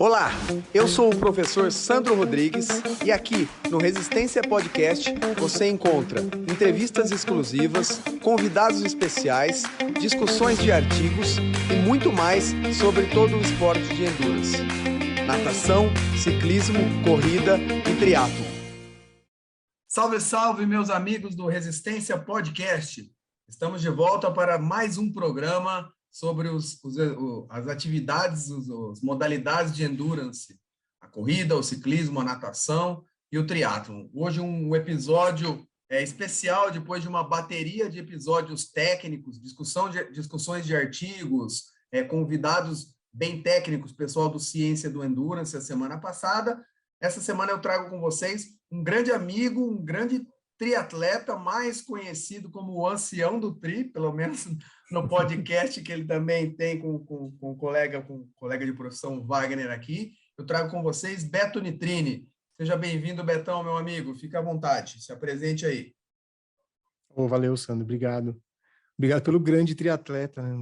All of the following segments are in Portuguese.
Olá, eu sou o professor Sandro Rodrigues e aqui no Resistência Podcast você encontra entrevistas exclusivas, convidados especiais, discussões de artigos e muito mais sobre todo o esporte de endurance: natação, ciclismo, corrida e triatlo. Salve, salve, meus amigos do Resistência Podcast! Estamos de volta para mais um programa sobre as atividades, as modalidades de endurance, a corrida, o ciclismo, a natação e o triatlon. Hoje um episódio especial, depois de uma bateria de episódios técnicos, discussões de artigos, convidados bem técnicos, pessoal do Ciência do Endurance, a semana passada. Essa semana eu trago com vocês um grande amigo, um grande triatleta, mais conhecido como o ancião do tri, pelo menos no podcast que ele também tem com o colega de profissão Wagner aqui. Eu trago com vocês Beto Nitrini. Seja bem-vindo, Betão, meu amigo. Fica à vontade, se apresente aí. Valeu, Sandro. Obrigado. Obrigado pelo grande triatleta, né?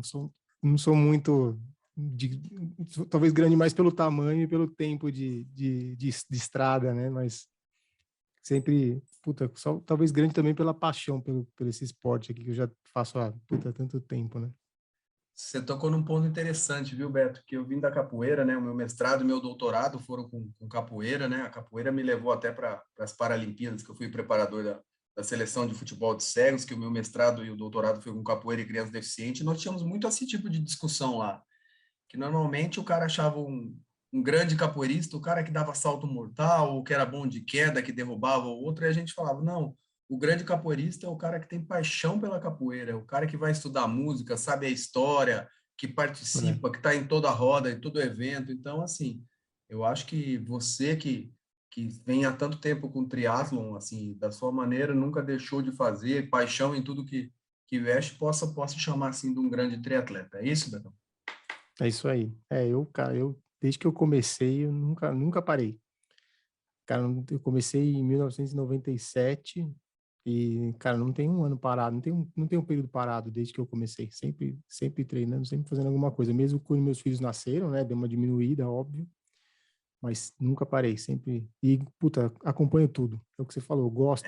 Não sou muito... talvez grande mais pelo tamanho e pelo tempo de estrada, né? Mas sempre, talvez grande também pela paixão por esse esporte aqui que eu já faço há tanto tempo, né? Você tocou num ponto interessante, viu, Beto? Que eu vim da capoeira, né? O meu mestrado e meu doutorado foram com capoeira, né? A capoeira me levou até para as Paralimpíadas, que eu fui preparador da seleção de futebol de cegos, que o meu mestrado e o doutorado foi com capoeira e criança deficiente. Nós tínhamos muito esse tipo de discussão lá, que normalmente o cara achava um grande capoeirista, o cara que dava salto mortal, o que era bom de queda, que derrubava o outro, e a gente falava, não, o grande capoeirista é o cara que tem paixão pela capoeira, é o cara que vai estudar música, sabe a história, que participa, que está em toda a roda, em todo evento. Então, assim, eu acho que você que vem há tanto tempo com triatlon, assim, da sua maneira, nunca deixou de fazer, paixão em tudo que veste, possa chamar, assim, de um grande triatleta. É isso, Betão? É isso aí. Eu desde que eu comecei, eu nunca parei. Cara, eu comecei em 1997 e, cara, não tem um ano parado, não tem um período parado desde que eu comecei. Sempre treinando, sempre fazendo alguma coisa. Mesmo quando meus filhos nasceram, né? Deu uma diminuída, óbvio. Mas nunca parei, sempre. E, acompanho tudo. É o que você falou, eu gosto.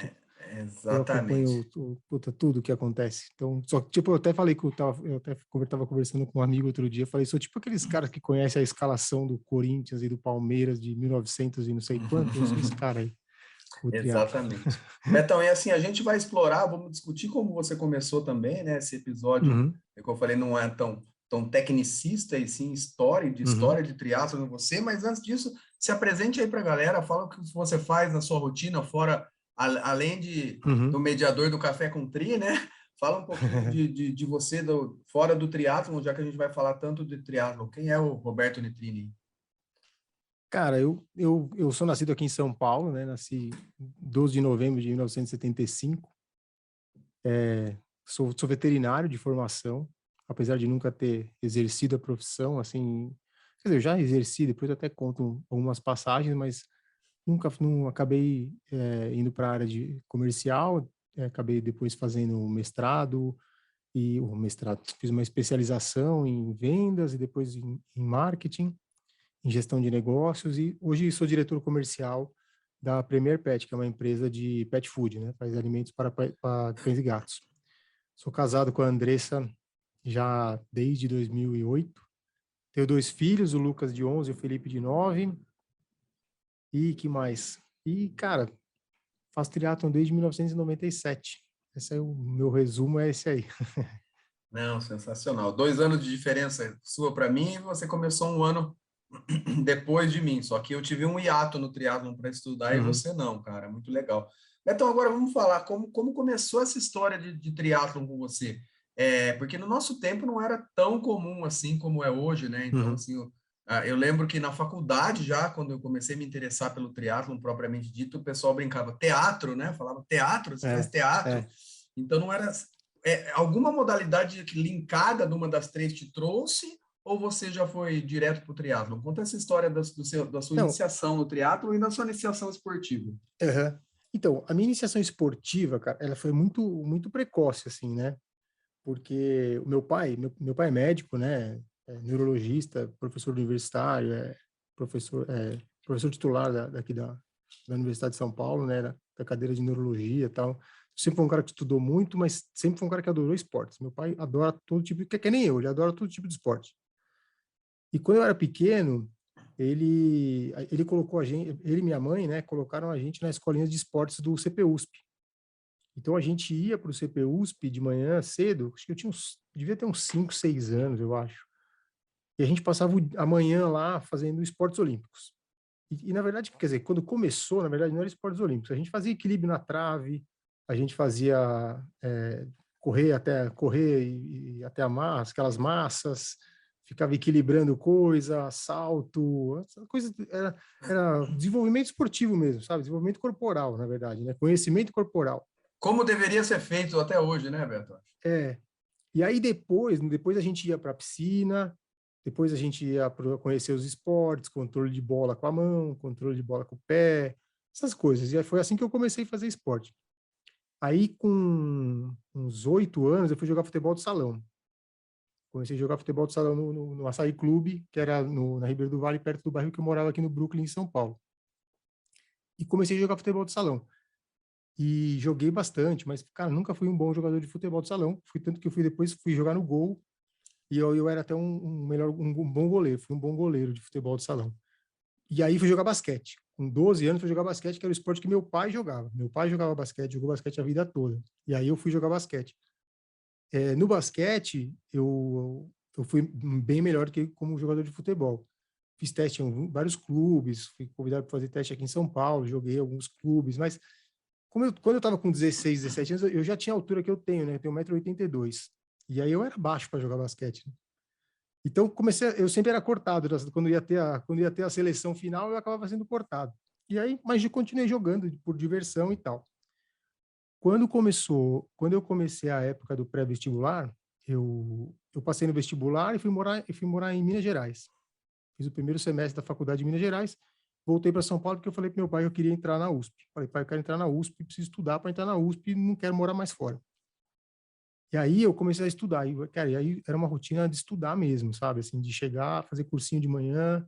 Eu acompanho, Exatamente. tudo que acontece. Então, só que, tipo, eu até falei que eu até estava conversando com um amigo outro dia, falei, sou tipo aqueles caras que conhecem a escalação do Corinthians e do Palmeiras de 1900 e não sei quanto, eu sou esse cara aí, o triatlo. Exatamente. Betão, e assim, a gente vai explorar, vamos discutir como você começou também, né? Esse episódio, Uhum, como eu falei, não é tão tecnicista, e sim uhum. história de triatlo em você, mas antes disso, se apresente aí para a galera, fala o que você faz na sua rotina, fora, além do Uhum. mediador do Café com Tri, né? Fala um pouquinho de você fora do triatlo, já que a gente vai falar tanto de triatlo. Quem é o Roberto Nitrini? Cara, eu sou nascido aqui em São Paulo, né? Nasci 12 de novembro de 1975. Sou veterinário de formação, apesar de nunca ter exercido a profissão, assim, quer dizer, eu já exerci, depois eu até conto algumas passagens, mas não acabei indo para a área de comercial, acabei depois fazendo um mestrado, fiz uma especialização em vendas e depois em marketing, em gestão de negócios, e hoje sou diretor comercial da Premier Pet, que é uma empresa de pet food, né, faz alimentos para cães e gatos. Sou casado com a Andressa já desde 2008. Tenho 2 filhos, o Lucas de 11 e o Felipe de 9. E que mais? E, cara, faço triatlon desde 1997. Esse é o meu resumo, é esse aí. Não, sensacional. 2 anos de diferença sua para mim, e você começou um ano depois de mim. Só que eu tive um hiato no triatlon para estudar e Uhum, você não, cara. Muito legal. Então, agora vamos falar como começou essa história de triatlon com você. Porque no nosso tempo não era tão comum assim como é hoje, né? Então, uhum. assim, eu lembro que na faculdade já, quando eu comecei a me interessar pelo triatlon propriamente dito, o pessoal brincava teatro, né? Falava teatro, você faz É, teatro. é. Então, não era alguma modalidade linkada numa das três te trouxe, ou você já foi direto para o triatlo? Conta essa história da sua Não, iniciação no triatlo e da sua iniciação esportiva. uhum. Então, a minha iniciação esportiva, cara, ela foi muito precoce, assim, né? Porque o meu pai é médico, né? É neurologista, professor universitário, professor titular daqui da Universidade de São Paulo, né, da cadeira de neurologia e tal. Sempre foi um cara que estudou muito, mas sempre foi um cara que adorou esportes. Meu pai adora todo tipo, que é nem eu, ele adora todo tipo de esporte. E quando eu era pequeno, ele colocou a gente, ele e minha mãe, né, colocaram a gente na escolinha de esportes do CPUSP. Então a gente ia para o CPUSP de manhã cedo, acho que devia ter uns 5, 6 anos, eu acho. E a gente passava a manhã lá fazendo esportes olímpicos. E na verdade, quer dizer, quando começou, na verdade, não era esportes olímpicos. A gente fazia equilíbrio na trave, a gente fazia correr e até aquelas massas, ficava equilibrando coisa, salto, coisa era desenvolvimento esportivo mesmo, sabe? Desenvolvimento corporal, na verdade, né? Conhecimento corporal. Como deveria ser feito até hoje, né, Beto? E aí depois a gente ia para a piscina, depois a gente ia conhecer os esportes, controle de bola com a mão, controle de bola com o pé, essas coisas. E aí foi assim que eu comecei a fazer esporte. Aí, com uns 8 anos, eu fui jogar futebol de salão. Comecei a jogar futebol de salão no Açaí Clube, que era na Ribeiro do Vale, perto do bairro que eu morava aqui no Brooklyn, em São Paulo. E comecei a jogar futebol de salão. E joguei bastante, mas, cara, nunca fui um bom jogador de futebol de salão. Tanto que eu depois fui jogar no gol, e eu era até um bom goleiro, fui um bom goleiro de futebol de salão. E aí fui jogar basquete. Com 12 anos fui jogar basquete, que era o esporte que meu pai jogava. Meu pai jogava basquete, jogou basquete a vida toda. E aí eu fui jogar basquete. No basquete, eu fui bem melhor do que como jogador de futebol. Fiz teste em vários clubes, fui convidado para fazer teste aqui em São Paulo, joguei em alguns clubes, mas quando eu estava com 16, 17 anos, eu já tinha a altura que eu tenho, né? Eu tenho 1,82 m. E aí eu era baixo para jogar basquete. Então eu sempre era cortado, quando ia ter a seleção final, eu acabava sendo cortado. E aí, mas eu continuei jogando por diversão e tal. Quando eu comecei a época do pré-vestibular, eu passei no vestibular e fui morar em Minas Gerais. Fiz o primeiro semestre da faculdade de Minas Gerais, voltei para São Paulo porque eu falei para meu pai que eu queria entrar na USP. Falei, pai, eu quero entrar na USP, preciso estudar para entrar na USP, não quero morar mais fora. E aí eu comecei a estudar, e aí era uma rotina de estudar mesmo, sabe? Assim, de chegar, fazer cursinho de manhã,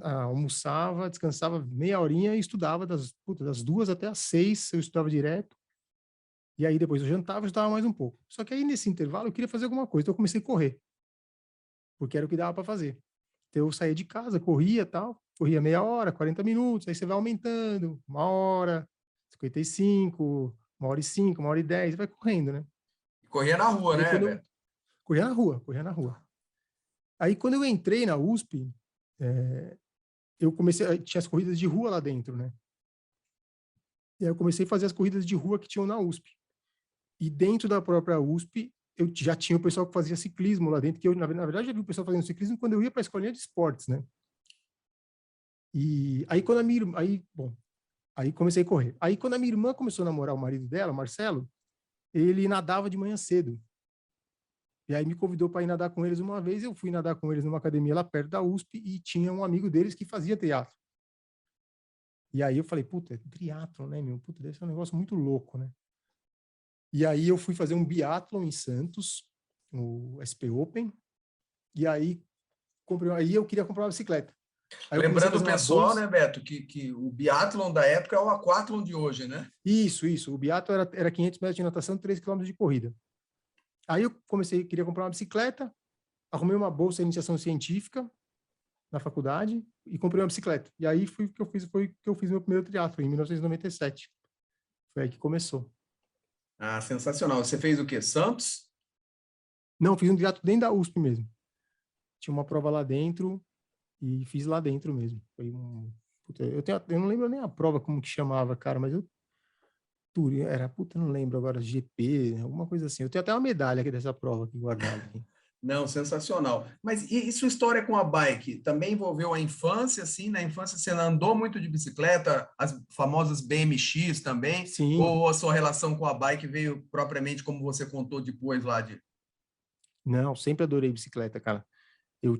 almoçava, descansava meia horinha e estudava das 2 até as 6, eu estudava direto. E aí depois eu estudava mais um pouco. Só que aí nesse intervalo eu queria fazer alguma coisa, então eu comecei a correr, porque era o que dava para fazer. Então eu saía de casa, corria corria meia hora, 40 minutos, aí você vai aumentando, 1 hora, 55, 1h05, 1h10, vai correndo, né? Corria na rua, né, Beto? Corria na rua. Aí, quando eu entrei na USP, tinha as corridas de rua lá dentro, né? E aí eu comecei a fazer as corridas de rua que tinham na USP. E dentro da própria USP, eu já tinha o pessoal que fazia ciclismo lá dentro, que eu, na verdade, já vi o pessoal fazendo ciclismo quando eu ia para a escolinha de esportes, né? E aí, aí comecei a correr. Aí, quando a minha irmã começou a namorar o marido dela, Marcelo, ele nadava de manhã cedo. E aí me convidou para ir nadar com eles uma vez, eu fui nadar com eles numa academia lá perto da USP e tinha um amigo deles que fazia triatlo. E aí eu falei, puta, triatlo, né, meu? Puta, deve ser um negócio muito louco, né? E aí eu fui fazer um biatlon em Santos, no SP Open, e aí eu queria comprar uma bicicleta. Aí Lembrando o pessoal, né, Beto, que o biatlon da época é o aquatlon de hoje, né? Isso. O biatlon era 500 metros de natação, 3 quilômetros de corrida. Aí eu queria comprar uma bicicleta, arrumei uma bolsa de iniciação científica na faculdade e comprei uma bicicleta. E aí foi que eu fiz meu primeiro triatlo em 1997. Foi aí que começou. Ah, sensacional. Você fez o quê? Santos? Não, fiz um triatlo dentro da USP mesmo. Tinha uma prova lá dentro e fiz lá dentro mesmo. Foi eu não lembro nem a prova como que chamava, cara, mas não lembro agora, GP, alguma coisa assim. Eu tenho até uma medalha aqui dessa prova aqui guardada aqui. Não, sensacional. Mas e sua história com a bike? Também envolveu a infância, assim? Na infância você andou muito de bicicleta, as famosas BMX também? Sim. Ou a sua relação com a bike veio propriamente como você contou depois lá de... Não, sempre adorei bicicleta, cara. Eu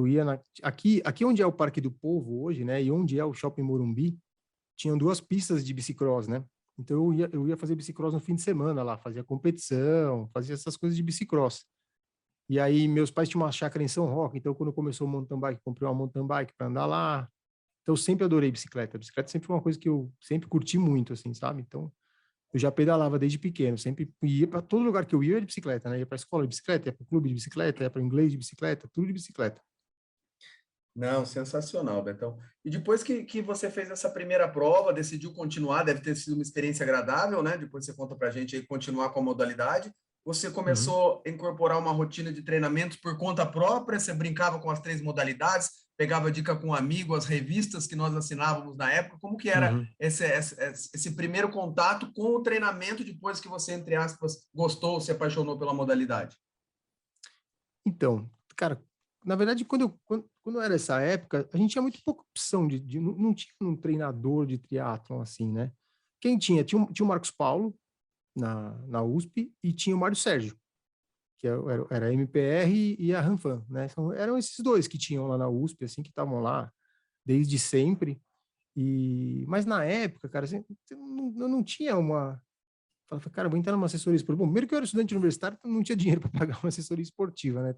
ia aqui onde é o Parque do Povo hoje, né? E onde é o Shopping Morumbi, tinham 2 pistas de bicicross, né? Então eu ia fazer bicicross no fim de semana lá, fazia competição, fazia essas coisas de bicicross. E aí meus pais tinham uma chácara em São Roque, então quando começou o mountain bike, comprei uma mountain bike para andar lá. Então eu sempre adorei bicicleta. A bicicleta sempre foi uma coisa que eu sempre curti muito, assim, sabe? Então eu já pedalava desde pequeno, sempre ia para todo lugar que eu ia de bicicleta, né? Ia para a escola de bicicleta, ia para o clube de bicicleta, ia para o inglês de bicicleta, tudo de bicicleta. Não, sensacional, Betão. E depois que você fez essa primeira prova, decidiu continuar, deve ter sido uma experiência agradável, né? Depois você conta para a gente aí continuar com a modalidade. Você Uhum. começou a incorporar uma rotina de treinamentos por conta própria, você brincava com as 3 modalidades, pegava dica com um amigo, as revistas que nós assinávamos na época. Como que era Uhum. esse primeiro contato com o treinamento depois que você, entre aspas, gostou, se apaixonou pela modalidade? Então, cara, na verdade, quando era essa época, a gente tinha muito pouca opção não tinha um treinador de triatlon assim, né? Quem tinha? Tinha o Marcos Paulo na USP e tinha o Mário Sérgio, que era a MPR e a Ranfan, né? Eram esses dois que tinham lá na USP, assim, que estavam lá desde sempre. Mas na época, cara, assim, eu não tinha uma. Falava, cara, vou entrar numa assessoria esportiva. Bom, primeiro que eu era estudante universitário, então não tinha dinheiro para pagar uma assessoria esportiva, né?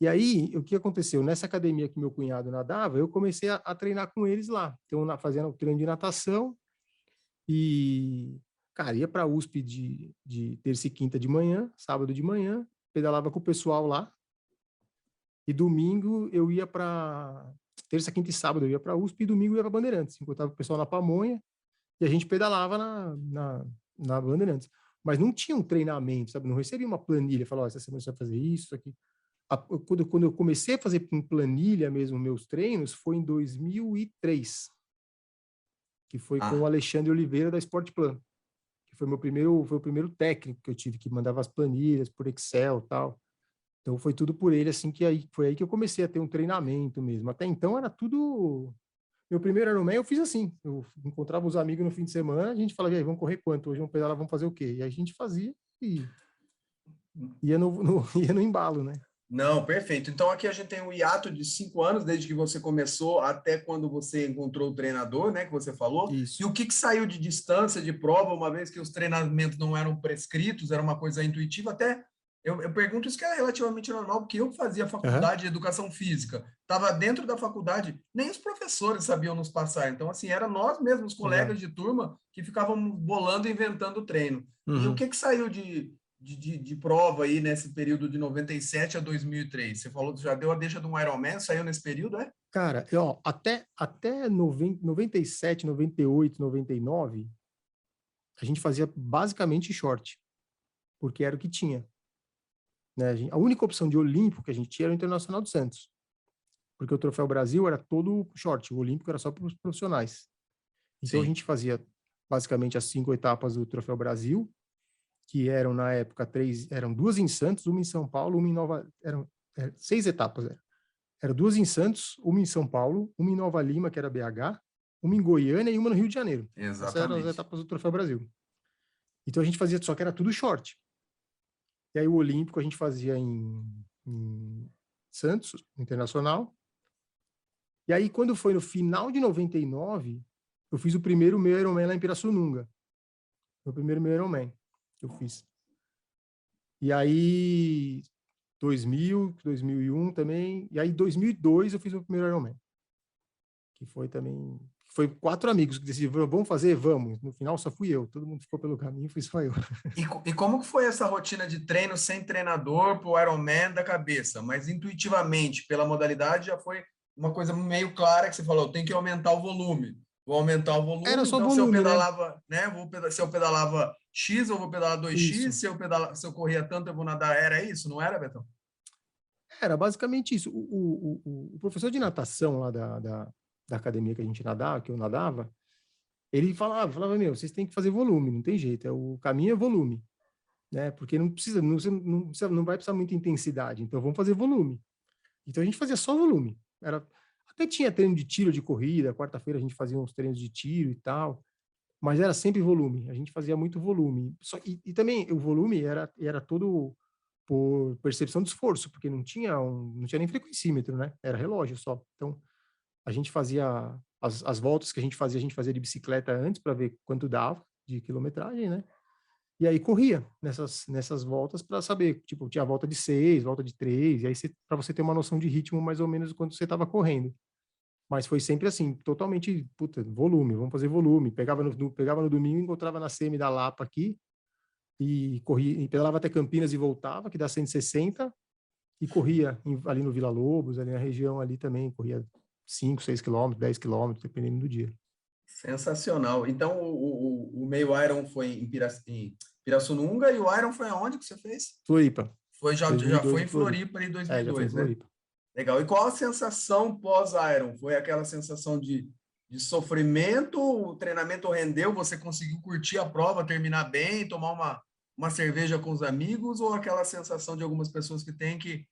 E aí, o que aconteceu? Nessa academia que meu cunhado nadava, eu comecei a treinar com eles lá. Então, fazendo treino de natação e, cara, ia para a USP de terça e quinta de manhã, sábado de manhã, pedalava com o pessoal lá. E domingo eu ia para terça, quinta e sábado eu ia para a USP e domingo eu ia para Bandeirantes. Encontrava o pessoal na Pamonha e a gente pedalava na Bandeirantes. Mas não tinha um treinamento, sabe? Não recebia uma planilha, falava, essa semana você vai fazer isso, aqui. Quando eu comecei a fazer com planilha mesmo meus treinos, foi em 2003, que foi com o Ah, Alexandre Oliveira da Sportplan, que foi o primeiro técnico que eu tive, que mandava as planilhas por Excel e tal. Então foi tudo por ele, assim, foi aí que eu comecei a ter um treinamento mesmo. Até então era tudo. Meu primeiro Ironman eu fiz assim, eu encontrava os amigos no fim de semana, a gente falava, e aí, vamos correr quanto? Hoje vamos pedalar, vamos fazer o quê? E aí a gente fazia e ia no embalo, né? não, perfeito. Então aqui a gente tem um hiato de 5 anos, desde que você começou até quando você encontrou o treinador, né, que você falou. E Isso. o que saiu de distância, de prova, uma vez que os treinamentos não eram prescritos, era uma coisa intuitiva, até eu pergunto isso que é relativamente normal, porque eu fazia Aham. faculdade de educação física, estava dentro da faculdade, nem os professores sabiam nos passar. Então, assim, era nós mesmos, colegas Exato. de turma, que ficavam bolando e inventando o treino. E o Uhum. que saiu de prova aí nesse período de 97 a 2003? Você falou que já deu a deixa de um Ironman, saiu nesse período, é? Cara, ó, até 97, 98, 99, a gente fazia basicamente short, porque era o que tinha. Né? A única opção de olímpico que a gente tinha era o Internacional do Santos, porque o Troféu Brasil era todo short, o olímpico era só para os profissionais. Então a Sim. gente fazia basicamente as 5 etapas do Troféu Brasil, que eram na época eram duas em Santos, uma em São Paulo, uma em Nova, eram 6 etapas. Eram duas em Santos, uma em São Paulo, uma em Nova Lima, que era BH, uma em Goiânia e uma no Rio de Janeiro. Essas eram as Exatamente. etapas do Troféu Brasil. Então a gente fazia, só que era tudo short. E aí o Olímpico a gente fazia em Santos, Internacional. E aí quando foi no final de 99, eu fiz o primeiro meu Ironman lá em Pirassununga. Meu primeiro meu Ironman que eu fiz. E aí 2000, 2001 também. E aí 2002 eu fiz o primeiro Ironman. Que foi também. Foi 4 amigos que decidiram, vamos fazer? Vamos. No final só fui eu, todo mundo ficou pelo caminho, fui só eu. E como que foi essa rotina de treino sem treinador para o Ironman da cabeça? Mas intuitivamente, pela modalidade, já foi uma coisa meio clara que você falou, tem que aumentar o volume. Vou aumentar o Era volume, só então se eu volume, né? pedalava, né? Se eu pedalava X, eu vou pedalar 2x, Isso. se eu corria tanto, eu vou nadar. Era isso, não era, Betão? Era basicamente isso. O professor de natação lá da academia que a gente nadava, que eu nadava, ele falava, meu, vocês têm que fazer volume, não tem jeito, o caminho é volume, né? Porque não vai precisar muita intensidade, então vamos fazer volume. Então a gente fazia só volume. Até tinha treino de tiro de corrida, quarta-feira a gente fazia uns treinos de tiro e tal, mas era sempre volume, a gente fazia muito volume. E também o volume era todo por percepção de esforço, porque não tinha nem frequencímetro, né? Era relógio só. Então, a gente fazia as voltas que a gente fazia de bicicleta antes para ver quanto dava de quilometragem, né? E aí corria nessas voltas para saber, tipo, tinha a volta de 6, volta de 3, e aí para você ter uma noção de ritmo mais ou menos quando você estava correndo. Mas foi sempre assim, totalmente, puta, volume, vamos fazer volume. Pegava no domingo, encontrava na CM da Lapa aqui, e corria, e pedalava até Campinas e voltava, que dá 160, e corria ali no Vila Lobos, ali na região ali também, corria 5, 6 quilômetros, 10 quilômetros, dependendo do dia. Sensacional. Então, o meio Iron foi em Pirassununga e o Iron foi aonde que você fez? Floripa. Já 2002 foi em em Floripa. Floripa em Já foi em 2002, né? Floripa. Legal. E qual a sensação pós-Iron? Foi aquela sensação de sofrimento? O treinamento rendeu? Você conseguiu curtir a prova, terminar bem, tomar uma cerveja com os amigos? Ou aquela sensação de algumas pessoas que tem que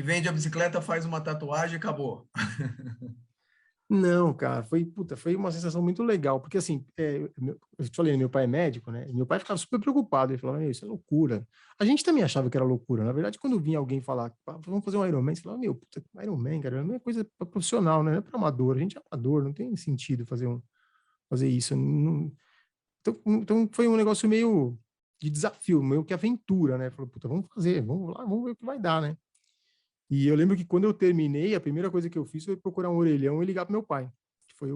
vende a bicicleta, faz uma tatuagem e acabou? Não, cara, foi uma sensação muito legal, porque assim, eu te falei, meu pai é médico, né? E meu pai ficava super preocupado, ele falava, isso é loucura. A gente também achava que era loucura. Na verdade, quando vinha alguém falar, vamos fazer um Ironman, você falava, puta, Ironman, cara, Ironman é coisa pra profissional, né? Não é para amador, a gente é amador, não tem sentido fazer isso. Então foi um negócio meio de desafio, meio que aventura, né? Falou, puta, vamos fazer, vamos lá, vamos ver o que vai dar, né? E eu lembro que quando eu terminei, a primeira coisa que eu fiz foi procurar um orelhão e ligar pro meu pai, que foi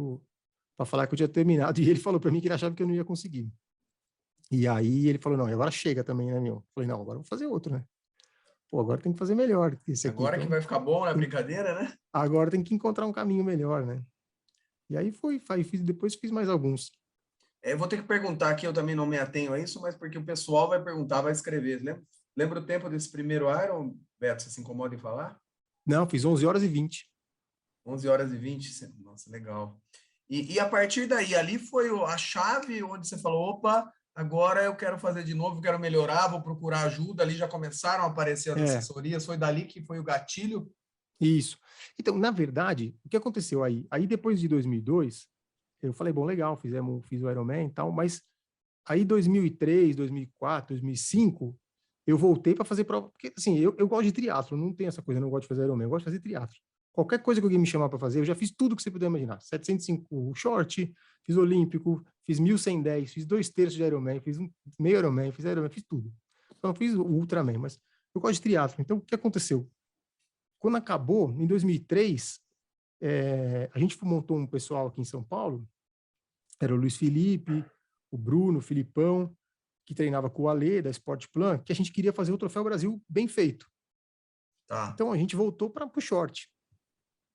para falar que eu tinha terminado, e ele falou para mim que ele achava que eu não ia conseguir. E aí ele falou, não, agora chega também, né, meu? Eu falei, não, agora eu vou fazer outro, né? Pô, agora tem que fazer melhor que esse aqui. Agora que Então, vai ficar bom na brincadeira, né? agora tem que encontrar um caminho melhor, né? E aí depois fiz mais alguns. Eu vou ter que perguntar aqui, eu também não me atenho a isso, mas porque o pessoal vai perguntar, vai escrever. Lembra o tempo desse primeiro Iron, Beto? Você se incomoda em falar? Não, fiz 11 horas e 20. 11 horas e 20. Nossa, legal. E a partir daí, ali foi a chave onde você falou, opa, agora eu quero fazer de novo, quero melhorar, vou procurar ajuda. Ali já começaram a aparecer as É, assessorias, foi dali que foi o gatilho? isso. Então, na verdade, o que aconteceu aí? Aí depois de 2002, eu falei, bom, legal, fiz o Ironman e tal, mas aí 2003, 2004, 2005, eu voltei para fazer prova, porque assim, eu gosto de triatlo, não tem essa coisa, eu não gosto de fazer Ironman, eu gosto de fazer triatlo. Qualquer coisa que alguém me chamar para fazer, eu já fiz tudo que você puder imaginar. 705 short, fiz olímpico, fiz 1110, fiz 2/3 de Ironman, fiz um meio Ironman, fiz Ironman, fiz tudo. Então eu fiz o Ultraman, mas eu gosto de triatlo. Então o que aconteceu? Quando acabou, em 2003, a gente montou um pessoal aqui em São Paulo, era o Luiz Felipe, o Bruno, o Filipão, que treinava com o Alê, da Sportplan, que a gente queria fazer o Troféu Brasil bem feito. Tá. Então a gente voltou para o short.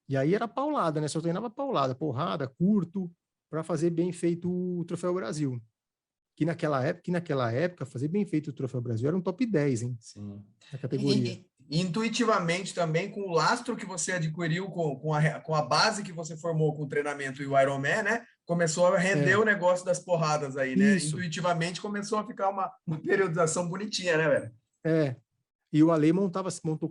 E aí era paulada, né? Só treinava paulada, porrada, curto, para fazer bem feito o Troféu Brasil. Que naquela época, fazer bem feito o Troféu Brasil era um top 10, hein? Sim. Na categoria. E intuitivamente também, com o lastro que você adquiriu, com a base que você formou com o treinamento e o Ironman, né? Começou a render É, o negócio das porradas aí, né? isso. Intuitivamente começou a ficar uma periodização bonitinha, né, velho? É, e o Ale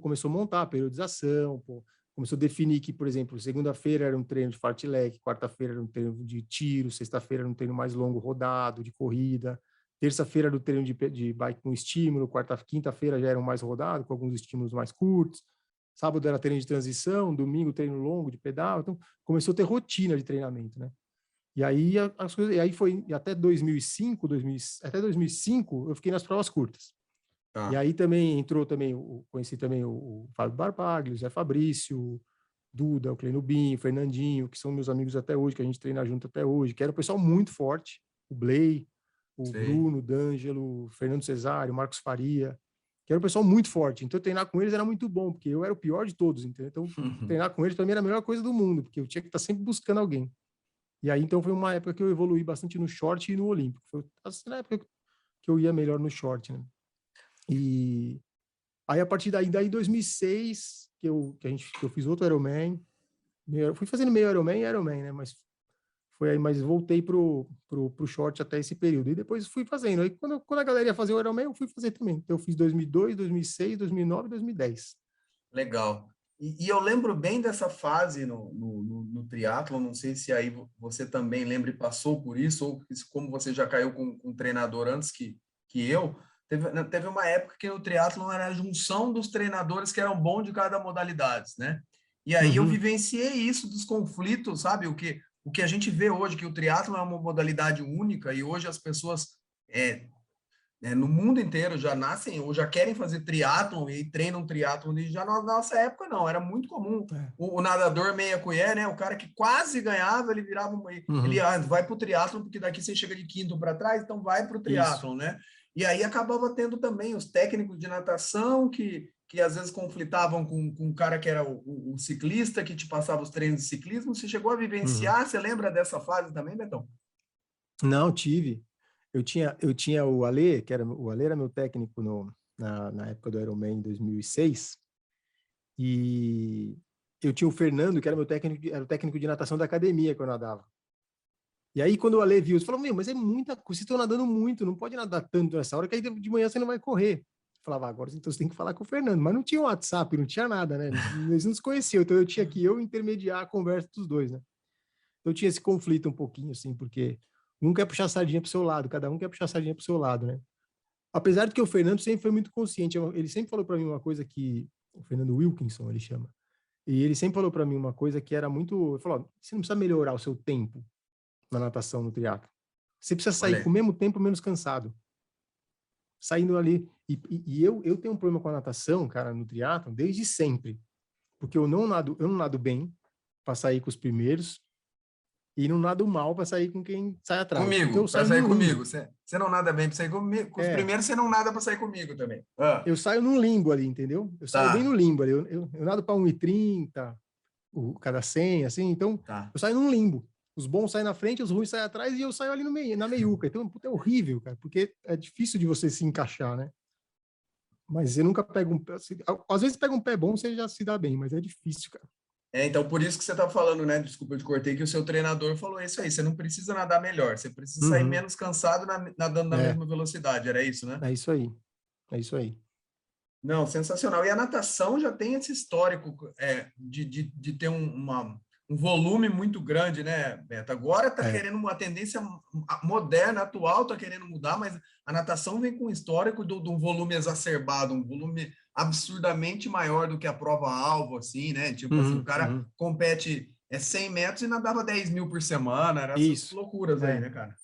começou a montar a periodização, pô, começou a definir que, por exemplo, segunda-feira era um treino de fartlek, quarta-feira era um treino de tiro, sexta-feira era um treino mais longo rodado, de corrida, terça-feira era o treino de bike com estímulo, quinta-feira já era um mais rodado, com alguns estímulos mais curtos, sábado era treino de transição, domingo treino longo de pedal, então começou a ter rotina de treinamento, né? E aí as coisas, e aí foi até 2005 eu fiquei nas provas curtas. E Tá. aí também entrou também, conheci também o Fábio Barbaglio, o Zé Fabrício, Duda, o Clênio Binho, o Fernandinho, que são meus amigos até hoje, que a gente treina junto até hoje, que era um pessoal muito forte, o Blay, o Sei. Bruno, o D'Angelo, o Fernando Cesário, o Marcos Faria, que era um pessoal muito forte. Então treinar com eles era muito bom, porque eu era o pior de todos, entendeu? Então treinar com eles para mim era a melhor coisa do mundo, porque eu tinha que estar sempre buscando alguém. E aí então foi uma época que eu evolui bastante no short e no olímpico. Foi assim, na época que eu ia melhor no short, né? E aí, a partir daí em 2006, que eu fiz outro Ironman, fui fazendo meio Ironman e Ironman, né? Mas voltei pro short até esse período. E depois fui fazendo. Aí, quando a galera ia fazer o Ironman, eu fui fazer também. Então, eu fiz 2002, 2006, 2009 e 2010. Legal. E eu lembro bem dessa fase no triatlo, não sei se aí você também lembra e passou por isso, ou como você já caiu com um treinador antes que eu, teve uma época que o triatlo era a junção dos treinadores que eram bons de cada modalidade, né? E aí eu Uhum. vivenciei isso dos conflitos, sabe? O que a gente vê hoje, que o triatlo é uma modalidade única e hoje as pessoas no mundo inteiro já nascem ou já querem fazer triatlon e treinam triatlon, e já na nossa época não, era muito comum. O nadador meia colher, né? O cara que quase ganhava, ele virava ele vai para o triatlon, porque daqui você chega de quinto para trás, então vai para o triatlon, né? E aí acabava tendo também os técnicos de natação que às vezes conflitavam com o cara que era o ciclista, que te passava os treinos de ciclismo. Você chegou a vivenciar? Você lembra dessa fase também, Betão? Não, tive. Eu tinha o Ale, o Ale era meu técnico na época do Ironman em 2006, e eu tinha o Fernando, que era era o técnico de natação da academia que eu nadava. E aí, quando o Ale viu, ele falou, mas é muita coisa, vocês estão nadando muito, não pode nadar tanto nessa hora, que aí de manhã você não vai correr. Eu falava, agora então você tem que falar com o Fernando. Mas não tinha WhatsApp, não tinha nada, né? Eles não se conheciam, então eu tinha que intermediar a conversa dos dois, né? Então eu tinha esse conflito um pouquinho, assim, porque um quer puxar a sardinha pro seu lado, cada um quer puxar a sardinha pro seu lado, né? Apesar de que o Fernando sempre foi muito consciente, ele sempre falou para mim uma coisa que, o Fernando Wilkinson, ele chama, e ele sempre falou para mim uma coisa que era muito, ele falou, você não precisa melhorar o seu tempo na natação, no triatlo. Você precisa sair com o mesmo tempo, menos cansado. Saindo ali. E eu tenho um problema com a natação, cara, no triatlo, desde sempre. Porque eu não nado bem para sair com os primeiros e não nado mal para sair com quem sai atrás. Comigo, então, para sair comigo. Você não nada bem para sair comigo. Com os primeiros, você não nada para sair comigo também. Eu saio num limbo ali, entendeu? Eu saio bem no limbo ali. Eu nado para 1,30, cada 100, assim. Então, eu saio num limbo. Os bons saem na frente, os ruins saem atrás e eu saio ali no meio, na meiuca. Então, puta, é horrível, cara, porque é difícil de você se encaixar, né? Mas você nunca pega às vezes pega um pé bom, você já se dá bem, mas é difícil, cara. Então por isso que você tá falando, né? Desculpa, eu te cortei, que o seu treinador falou isso aí. Você não precisa nadar melhor, você precisa sair menos cansado nadando na mesma velocidade. Era isso, né? É isso aí. É isso aí. Não, sensacional. E a natação já tem esse histórico de ter um volume muito grande, né, Beto? Agora está querendo uma tendência moderna, atual, está querendo mudar, mas a natação vem com um histórico de um volume exacerbado, um volume absurdamente maior do que a prova-alvo, assim, né? Tipo assim, o cara compete 100 metros e nadava 10 mil por semana, era essas loucuras aí, né, cara?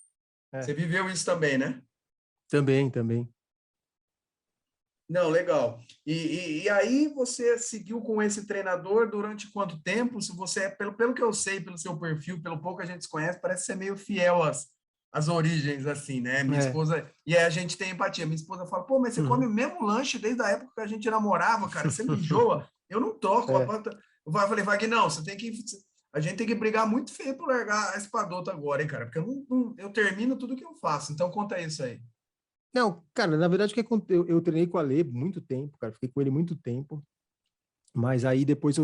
Você viveu isso também, né? Também. Não, legal. E aí você seguiu com esse treinador durante quanto tempo? Se você, pelo que eu sei, pelo seu perfil, pelo pouco que a gente se conhece, parece ser meio fiel às origens, assim, né? Minha esposa, e aí a gente tem empatia. Minha esposa fala, pô, mas você come o mesmo lanche desde a época que a gente namorava, cara, você me enjoa. Eu não toco. Eu falei, Wagner, não, a gente tem que brigar muito feio para largar a espadota agora, hein, cara? Porque eu termino tudo que eu faço. Então conta isso aí. Não, cara, na verdade, eu treinei com o Ale muito tempo, cara, fiquei com ele muito tempo, mas aí depois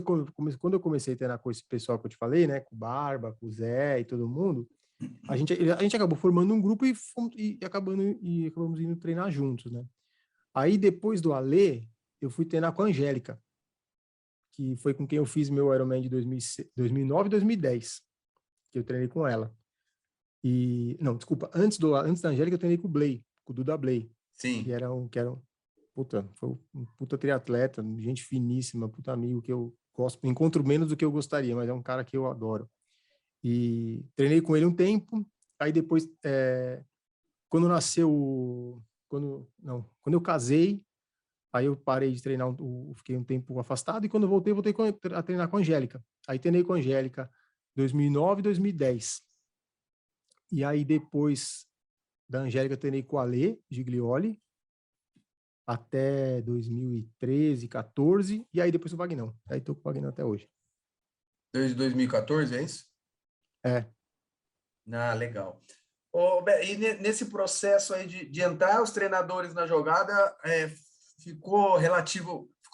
quando eu comecei a treinar com esse pessoal que eu te falei, né, com o Barba, com o Zé e todo mundo, a gente acabou formando um grupo e acabamos indo treinar juntos, né. Aí depois do Ale, eu fui treinar com a Angélica, que foi com quem eu fiz meu Ironman de 2009 e 2010, que eu treinei com ela. Não, desculpa, antes da Angélica eu treinei com o Blay, com o Duda Blay. Sim. Que era foi um puta triatleta, gente finíssima, puta amigo que eu gosto, encontro menos do que eu gostaria, mas é um cara que eu adoro. E treinei com ele um tempo, aí depois, quando eu casei, aí eu parei de treinar, fiquei um tempo afastado, e quando eu voltei a treinar com a Angélica. Aí treinei com a Angélica 2009 e 2010. E aí, depois da Angélica, eu treinei com o Ale Giglioli até 2013, 14, e aí depois o Vagnão. Aí tô com o Vagnão até hoje. Desde 2014, é isso? É. Ah, legal. E nesse processo aí de entrar os treinadores na jogada, ficou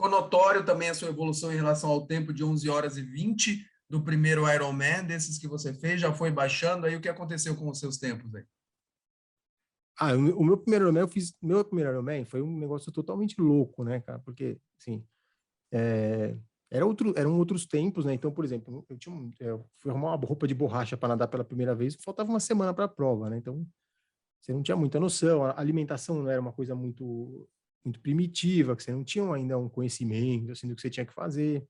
notório também a sua evolução em relação ao tempo de 11 horas e 20 do primeiro Ironman, desses que você fez, já foi baixando, aí o que aconteceu com os seus tempos aí? O meu primeiro Ironman foi um negócio totalmente louco, né, cara? Porque, assim, eram outros tempos, né? Então, por exemplo, eu fui arrumar uma roupa de borracha para nadar pela primeira vez, faltava uma semana para a prova, né? Então, você não tinha muita noção, a alimentação não era uma coisa muito, muito primitiva, que você não tinha ainda um conhecimento, assim, do que você tinha que fazer.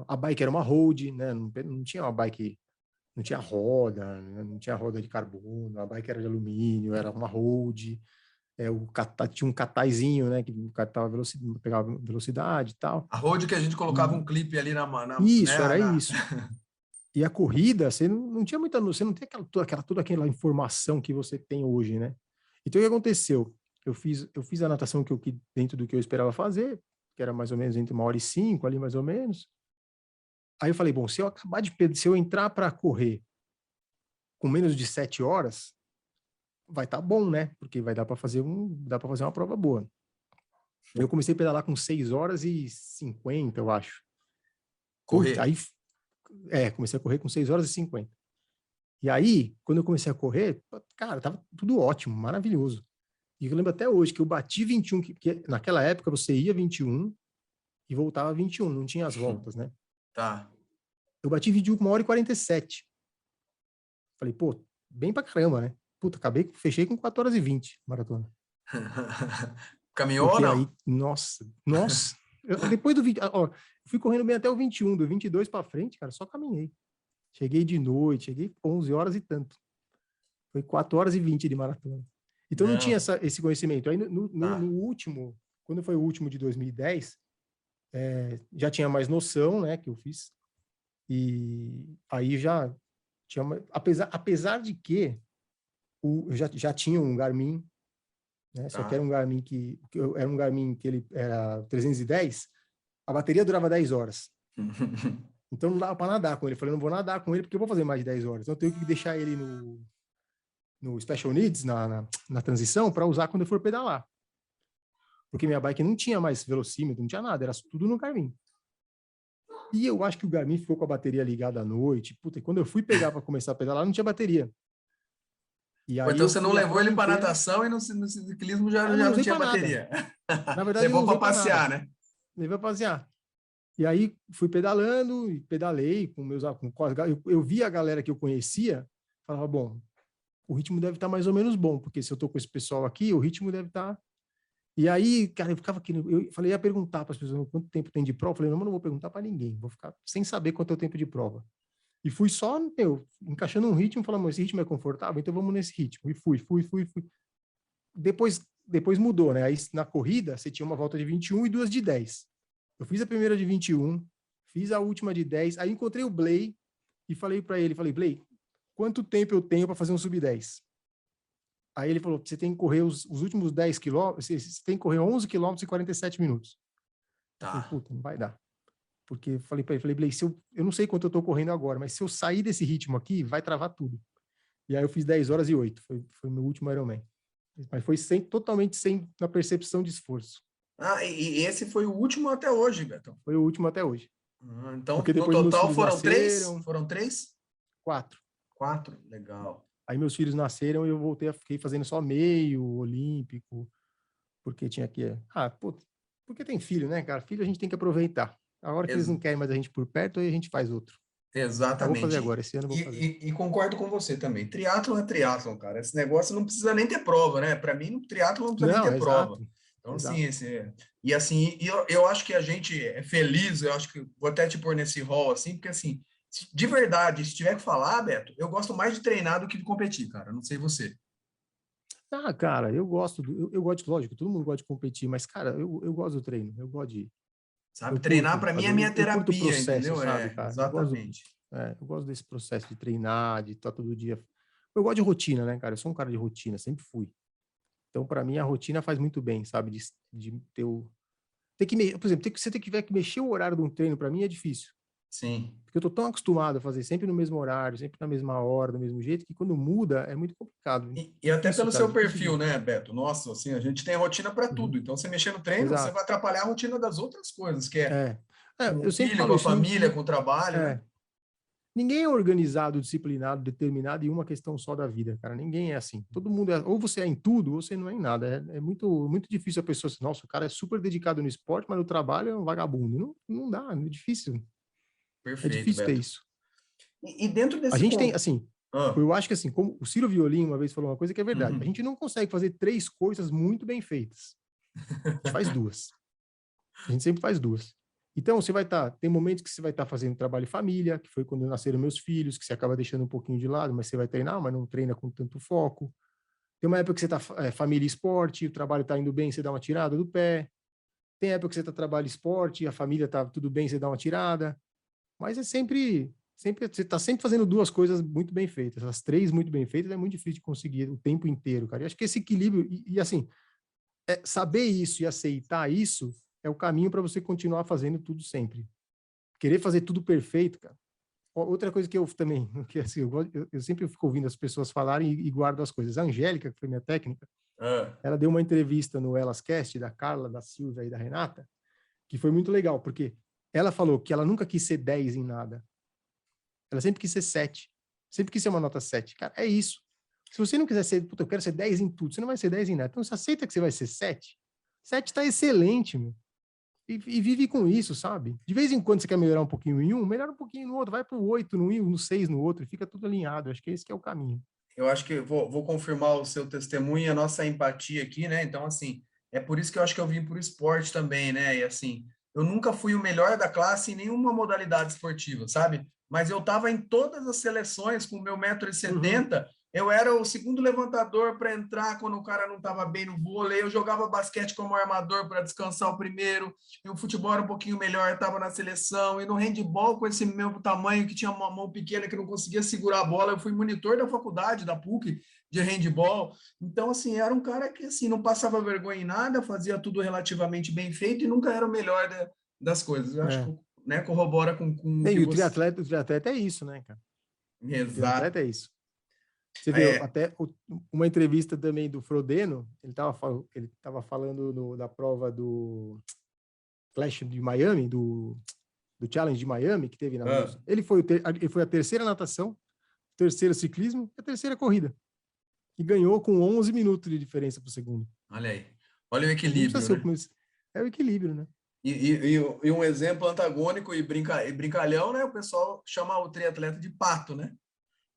A bike era uma road, né? Não tinha uma bike, não tinha roda, né? Não tinha roda de carbono, a bike era de alumínio, era uma road, tinha um cataizinho, né, que pegava velocidade e tal. A road que a gente colocava um clipe ali Isso, era isso. E a corrida, você não tinha muita, você não tem toda aquela informação que você tem hoje, né? Então, o que aconteceu? Eu fiz a natação dentro do que eu esperava fazer, que era mais ou menos entre 1h05, ali mais ou menos. Aí eu falei, bom, se eu entrar para correr com menos de 7 horas, vai estar bom, né? Porque vai dar para fazer uma prova boa. Eu comecei a pedalar com 6h50, eu acho. Correr. Aí, comecei a correr com 6h50. E aí, quando eu comecei a correr, cara, tava tudo ótimo, maravilhoso. E eu lembro até hoje que eu bati 21, que naquela época você ia 21 e voltava 21, não tinha as voltas, né? Tá. Eu bati 21 com 1h47. Falei, pô, bem pra caramba, né? Puta, fechei com 4h20 maratona. Caminhou Porque ou não? aí, nossa. Depois do 20, ó, fui correndo bem até o 21, do 22 pra frente, cara, só caminhei. Cheguei de noite, cheguei 11 horas e tanto. Foi 4h20 de maratona. Então não tinha esse conhecimento. Aí no último, quando foi o último de 2010, já tinha mais noção, né, que eu fiz. E aí já tinha apesar de que eu já tinha um Garmin, né? Só que era um Garmin que ele era 310, a bateria durava 10 horas. Então não dava para nadar com ele. Eu falei, não vou nadar com ele porque eu vou fazer mais de 10 horas. Então eu tenho que deixar ele no Special Needs, na transição, para usar quando eu for pedalar. Porque minha bike não tinha mais velocímetro, não tinha nada, era tudo no Garmin. E eu acho que o Garmin ficou com a bateria ligada à noite. Puta, e quando eu fui pegar para começar a pedalar, não tinha bateria. E aí então você não levou ele para natação e no ciclismo já não tinha bateria. Na verdade, levou para passear, né? Levei para passear. E aí fui pedalando e pedalei com eu vi a galera que eu conhecia, falava, bom, o ritmo deve estar mais ou menos bom, porque se eu tô com esse pessoal aqui, o ritmo deve estar. E aí, cara, eu ficava aqui, eu falei, ia perguntar para as pessoas quanto tempo tem de prova. Eu falei, não vou perguntar para ninguém, vou ficar sem saber quanto é o tempo de prova. E fui só, encaixando um ritmo, falando, esse ritmo é confortável, então vamos nesse ritmo. E fui. Depois mudou, né? Aí na corrida, você tinha uma volta de 21 e 2 de 10. Eu fiz a primeira de 21, fiz a última de 10, aí encontrei o Blay e falei para ele, Blay, quanto tempo eu tenho para fazer um sub-10? Aí ele falou, você tem que correr os últimos 10 quilômetros, você tem que correr 11 quilômetros e 47 minutos. Tá. Eu falei, puta, não vai dar. Porque eu falei para ele, Blay, eu não sei quanto eu tô correndo agora, mas se eu sair desse ritmo aqui, vai travar tudo. E aí eu fiz 10 horas e 8, foi o meu último Ironman. Mas foi totalmente sem na percepção de esforço. E esse foi o último até hoje, Beto? Foi o último até hoje. Então, no total foram 3? Foram 3? 4. 4? Legal. Aí meus filhos nasceram e eu fiquei fazendo só meio olímpico, porque tinha que... porque tem filho, né, cara? Filho a gente tem que aproveitar. A hora que eles não querem mais a gente por perto, aí a gente faz outro. Exatamente. Eu vou fazer agora, esse ano eu vou fazer. E concordo com você também. Triatlon é triatlon, cara. Esse negócio não precisa nem ter prova, né? Para mim, no triatlon não precisa nem ter prova. Então, assim, eu acho que a gente é feliz, eu acho que vou até te pôr nesse rol, assim, porque, assim, de verdade, se tiver que falar, Beto, eu gosto mais de treinar do que de competir, cara. Não sei você. Cara, eu gosto, lógico, todo mundo gosta de competir, mas, cara, eu gosto do treino, eu gosto de... Sabe, treinar para mim é minha terapia, processo, entendeu? Sabe, cara? Exatamente. Eu gosto desse processo de treinar, de estar todo dia... Eu gosto de rotina, né, cara? Eu sou um cara de rotina, sempre fui. Então, para mim, a rotina faz muito bem, sabe? De ter o... Por exemplo, você tiver que mexer o horário de um treino, para mim, é difícil. Sim. Porque eu tô tão acostumado a fazer sempre no mesmo horário, sempre na mesma hora, do mesmo jeito, que quando muda, é muito complicado. E até pelo seu perfil, né, Beto? Nossa, assim, a gente tem rotina para tudo. Então, você mexer no treino, você vai atrapalhar a rotina das outras coisas, que com eu sempre filho, falo com a isso, família, com o trabalho, né? Ninguém é organizado, disciplinado, determinado em uma questão só da vida, cara. Ninguém é assim. Todo mundo ou você é em tudo, ou você não é em nada. É muito, muito difícil a pessoa assim, nossa, o cara é super dedicado no esporte, mas no trabalho é um vagabundo. Não dá, é difícil. Perfeito, é difícil Beto. ter isso. E dentro desse... A gente tem, assim, eu acho que assim, como o Ciro Violim uma vez falou uma coisa que é verdade, a gente não consegue fazer 3 coisas muito bem feitas. A gente faz 2. A gente sempre faz 2. Então, tem momentos que você vai estar fazendo trabalho de família, que foi quando nasceram meus filhos, que você acaba deixando um pouquinho de lado, mas você vai treinar, mas não treina com tanto foco. Tem uma época que você está família e esporte, o trabalho está indo bem, você dá uma tirada do pé. Tem época que você está trabalho e esporte, a família está tudo bem, você dá uma tirada. Mas é sempre você está sempre fazendo duas coisas muito bem feitas. As três muito bem feitas é muito difícil de conseguir o tempo inteiro, cara. E acho que esse equilíbrio, assim, saber isso e aceitar isso é o caminho para você continuar fazendo tudo sempre. Querer fazer tudo perfeito, cara. Outra coisa que eu também, que assim, eu sempre fico ouvindo as pessoas falarem e guardo as coisas. A Angélica, que foi minha técnica, ela deu uma entrevista no Elascast da Carla, da Silvia e da Renata, que foi muito legal, porque ela falou que ela nunca quis ser 10 em nada. Ela sempre quis ser 7. Sempre quis ser uma nota 7. Cara, é isso. Se você não quiser ser, eu quero ser 10 em tudo, você não vai ser 10 em nada. Então, você aceita que você vai ser 7. 7 tá excelente, meu. E vive com isso, sabe? De vez em quando você quer melhorar um pouquinho em um, melhora um pouquinho no outro, vai pro 8 no 6 no outro, e fica tudo alinhado. Acho que esse que é o caminho. Eu acho que vou confirmar o seu testemunho e a nossa empatia aqui, né? Então, assim, é por isso que eu acho que eu vim para o esporte também, né? E assim, eu nunca fui o melhor da classe em nenhuma modalidade esportiva, sabe? Mas eu estava em todas as seleções com o meu 1,70 m. Eu era o segundo levantador para entrar quando o cara não estava bem no vôlei. Eu jogava basquete como armador para descansar o primeiro. E o futebol era um pouquinho melhor, estava na seleção. E no handball, com esse meu tamanho, que tinha uma mão pequena, que não conseguia segurar a bola, eu fui monitor da faculdade, da PUC, de handball. Então, assim, era um cara que assim, não passava vergonha em nada, fazia tudo relativamente bem feito e nunca era o melhor das coisas. Eu acho que, né, corrobora com o que E o você... triatleta é isso, né, cara? Exato. O triatleta é isso. Você vê, até uma entrevista também do Frodeno, ele estava falando da prova do Clash de Miami, do Challenge de Miami, que teve na Rússia. Ele foi a terceira natação, terceiro ciclismo e a terceira corrida. E ganhou com 11 minutos de diferença por segundo. Olha aí. Olha o equilíbrio, né? É o equilíbrio, né? E um exemplo antagônico e brincalhão, né? O pessoal chama o triatleta de pato, né?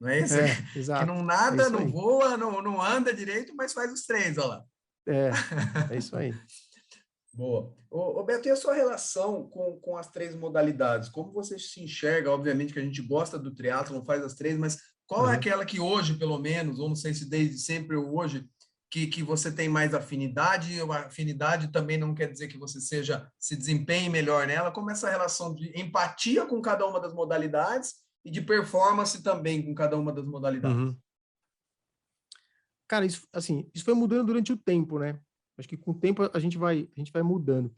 Não é isso? Exato. Que não nada, não voa, não anda direito, mas faz os três, olha lá. É isso aí. Boa. Ô Beto, e a sua relação com as três modalidades? Como você se enxerga? Obviamente que a gente gosta do triatlon, faz as três, mas qual é aquela que hoje, pelo menos, ou não sei se desde sempre ou hoje, que você tem mais afinidade? A afinidade também não quer dizer que você se desempenhe melhor nela. Como essa relação de empatia com cada uma das modalidades e de performance também com cada uma das modalidades? Cara, isso foi mudando durante o tempo, né? Acho que com o tempo a gente vai mudando.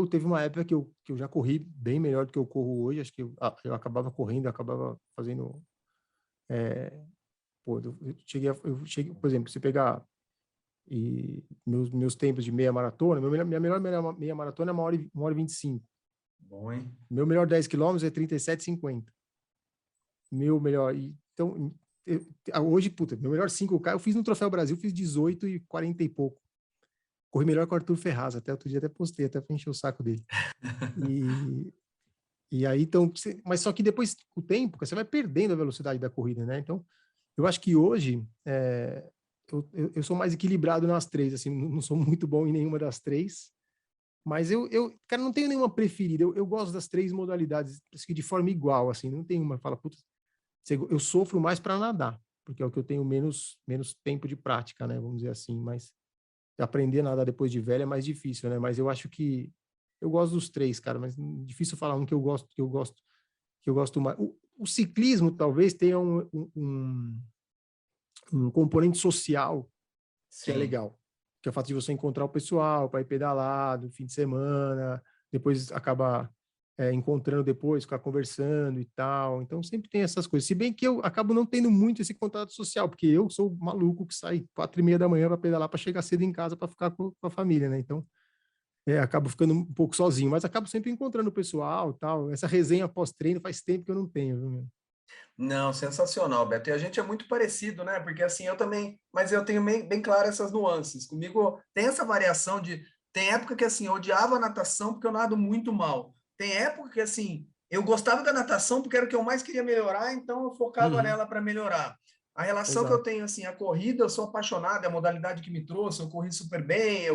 Teve uma época que eu já corri bem melhor do que eu corro hoje. Acho que eu acabava correndo, eu acabava fazendo... eu cheguei, por exemplo, se pegar meus tempos de meia maratona, minha melhor meia maratona é 1h25. Bom, hein? Meu melhor 10 quilômetros é 37,50. Meu melhor... Então, hoje, meu melhor 5K, eu fiz no Troféu Brasil, fiz 18,40 e pouco. Corri melhor que o Arthur Ferraz, até outro dia até postei, até para encher o saco dele. E aí, então, mas só que depois, com o tempo, você vai perdendo a velocidade da corrida, né? Então, eu acho que hoje eu sou mais equilibrado nas três, assim, não sou muito bom em nenhuma das três, mas cara, não tenho nenhuma preferida. Eu gosto das três modalidades de forma igual, assim, não tem uma que fala, putz, eu sofro mais para nadar, porque é o que eu tenho menos tempo de prática, né? Vamos dizer assim, mas aprender a nadar depois de velho é mais difícil, né? Mas eu acho que eu gosto dos três, cara, mas é difícil falar um que eu gosto mais. O ciclismo talvez tenha um componente social que é legal, que é o fato de você encontrar o pessoal para ir pedalar no fim de semana, depois acabar encontrando depois, ficar conversando e tal. Então, sempre tem essas coisas. Se bem que eu acabo não tendo muito esse contato social, porque eu sou maluco que sai 4h30 da manhã para pedalar, para chegar cedo em casa, para ficar com a família, né? Então, acabo ficando um pouco sozinho, mas acabo sempre encontrando o pessoal e tal. Essa resenha pós-treino faz tempo que eu não tenho, viu, meu? Não, sensacional, Beto. E a gente é muito parecido, né? Porque assim, eu também, mas eu tenho bem claro essas nuances. Comigo tem essa variação tem época que assim, eu odiava a natação porque eu nado muito mal. Tem época que, assim, eu gostava da natação porque era o que eu mais queria melhorar, então eu focava nela para melhorar. A relação que eu tenho, assim, a corrida, eu sou apaixonado, é a modalidade que me trouxe, eu corri super bem,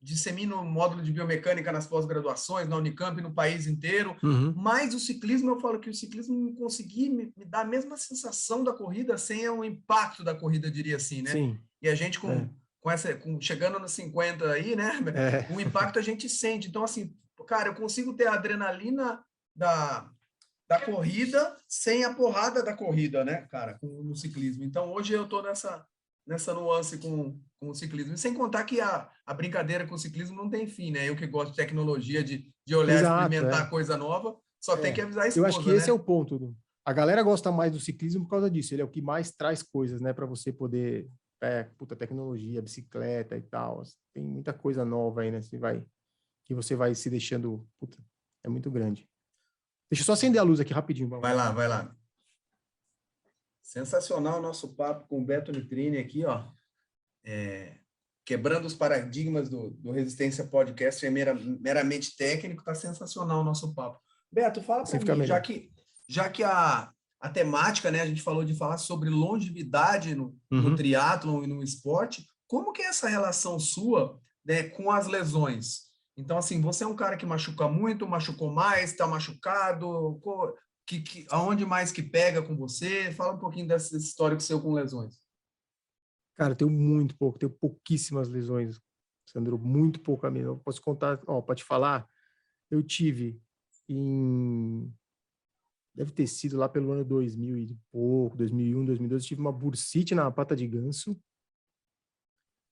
dissemino o módulo de biomecânica nas pós-graduações, na Unicamp, no país inteiro, Uhum. mas o ciclismo, eu falo que o ciclismo não consegui me dar a mesma sensação da corrida sem o impacto da corrida, eu diria assim, né? Sim. E a gente chegando nos 50 aí, né? O impacto a gente sente. Então, assim, cara, eu consigo ter a adrenalina da corrida sem a porrada da corrida, né, cara, no ciclismo. Então, hoje eu tô nessa nuance com o ciclismo. E sem contar que a brincadeira com o ciclismo não tem fim, né? Eu que gosto de tecnologia, de olhar, Exato, experimentar coisa nova, só tem que avisar a eu acho que esposa, esse é né? o ponto. A galera gosta mais do ciclismo por causa disso. Ele é o que mais traz coisas, né, para você poder, puta tecnologia, bicicleta e tal. Tem muita coisa nova aí, né? Que você vai se deixando, puta, é muito grande. Deixa eu só acender a luz aqui rapidinho. Vai lá, vai lá. Sensacional o nosso papo com o Beto Nitrini aqui, ó. Quebrando os paradigmas do Resistência Podcast, é meramente técnico, tá sensacional o nosso papo. Beto, fala Assim para fica mim, melhor. já que a temática, né, a gente falou de falar sobre longevidade no triatlon e no esporte, como que é essa relação sua, né, com as lesões? Então, assim, você é um cara que machuca muito, machucou mais, está machucado, aonde mais que pega com você? Fala um pouquinho desse histórico seu com lesões. Cara, eu tenho muito pouco, tenho pouquíssimas lesões, Sandro, muito pouco mesmo. Eu posso contar, ó, para te falar, eu tive deve ter sido lá pelo ano 2000 e pouco, 2001, 2012, tive uma bursite na pata de ganso.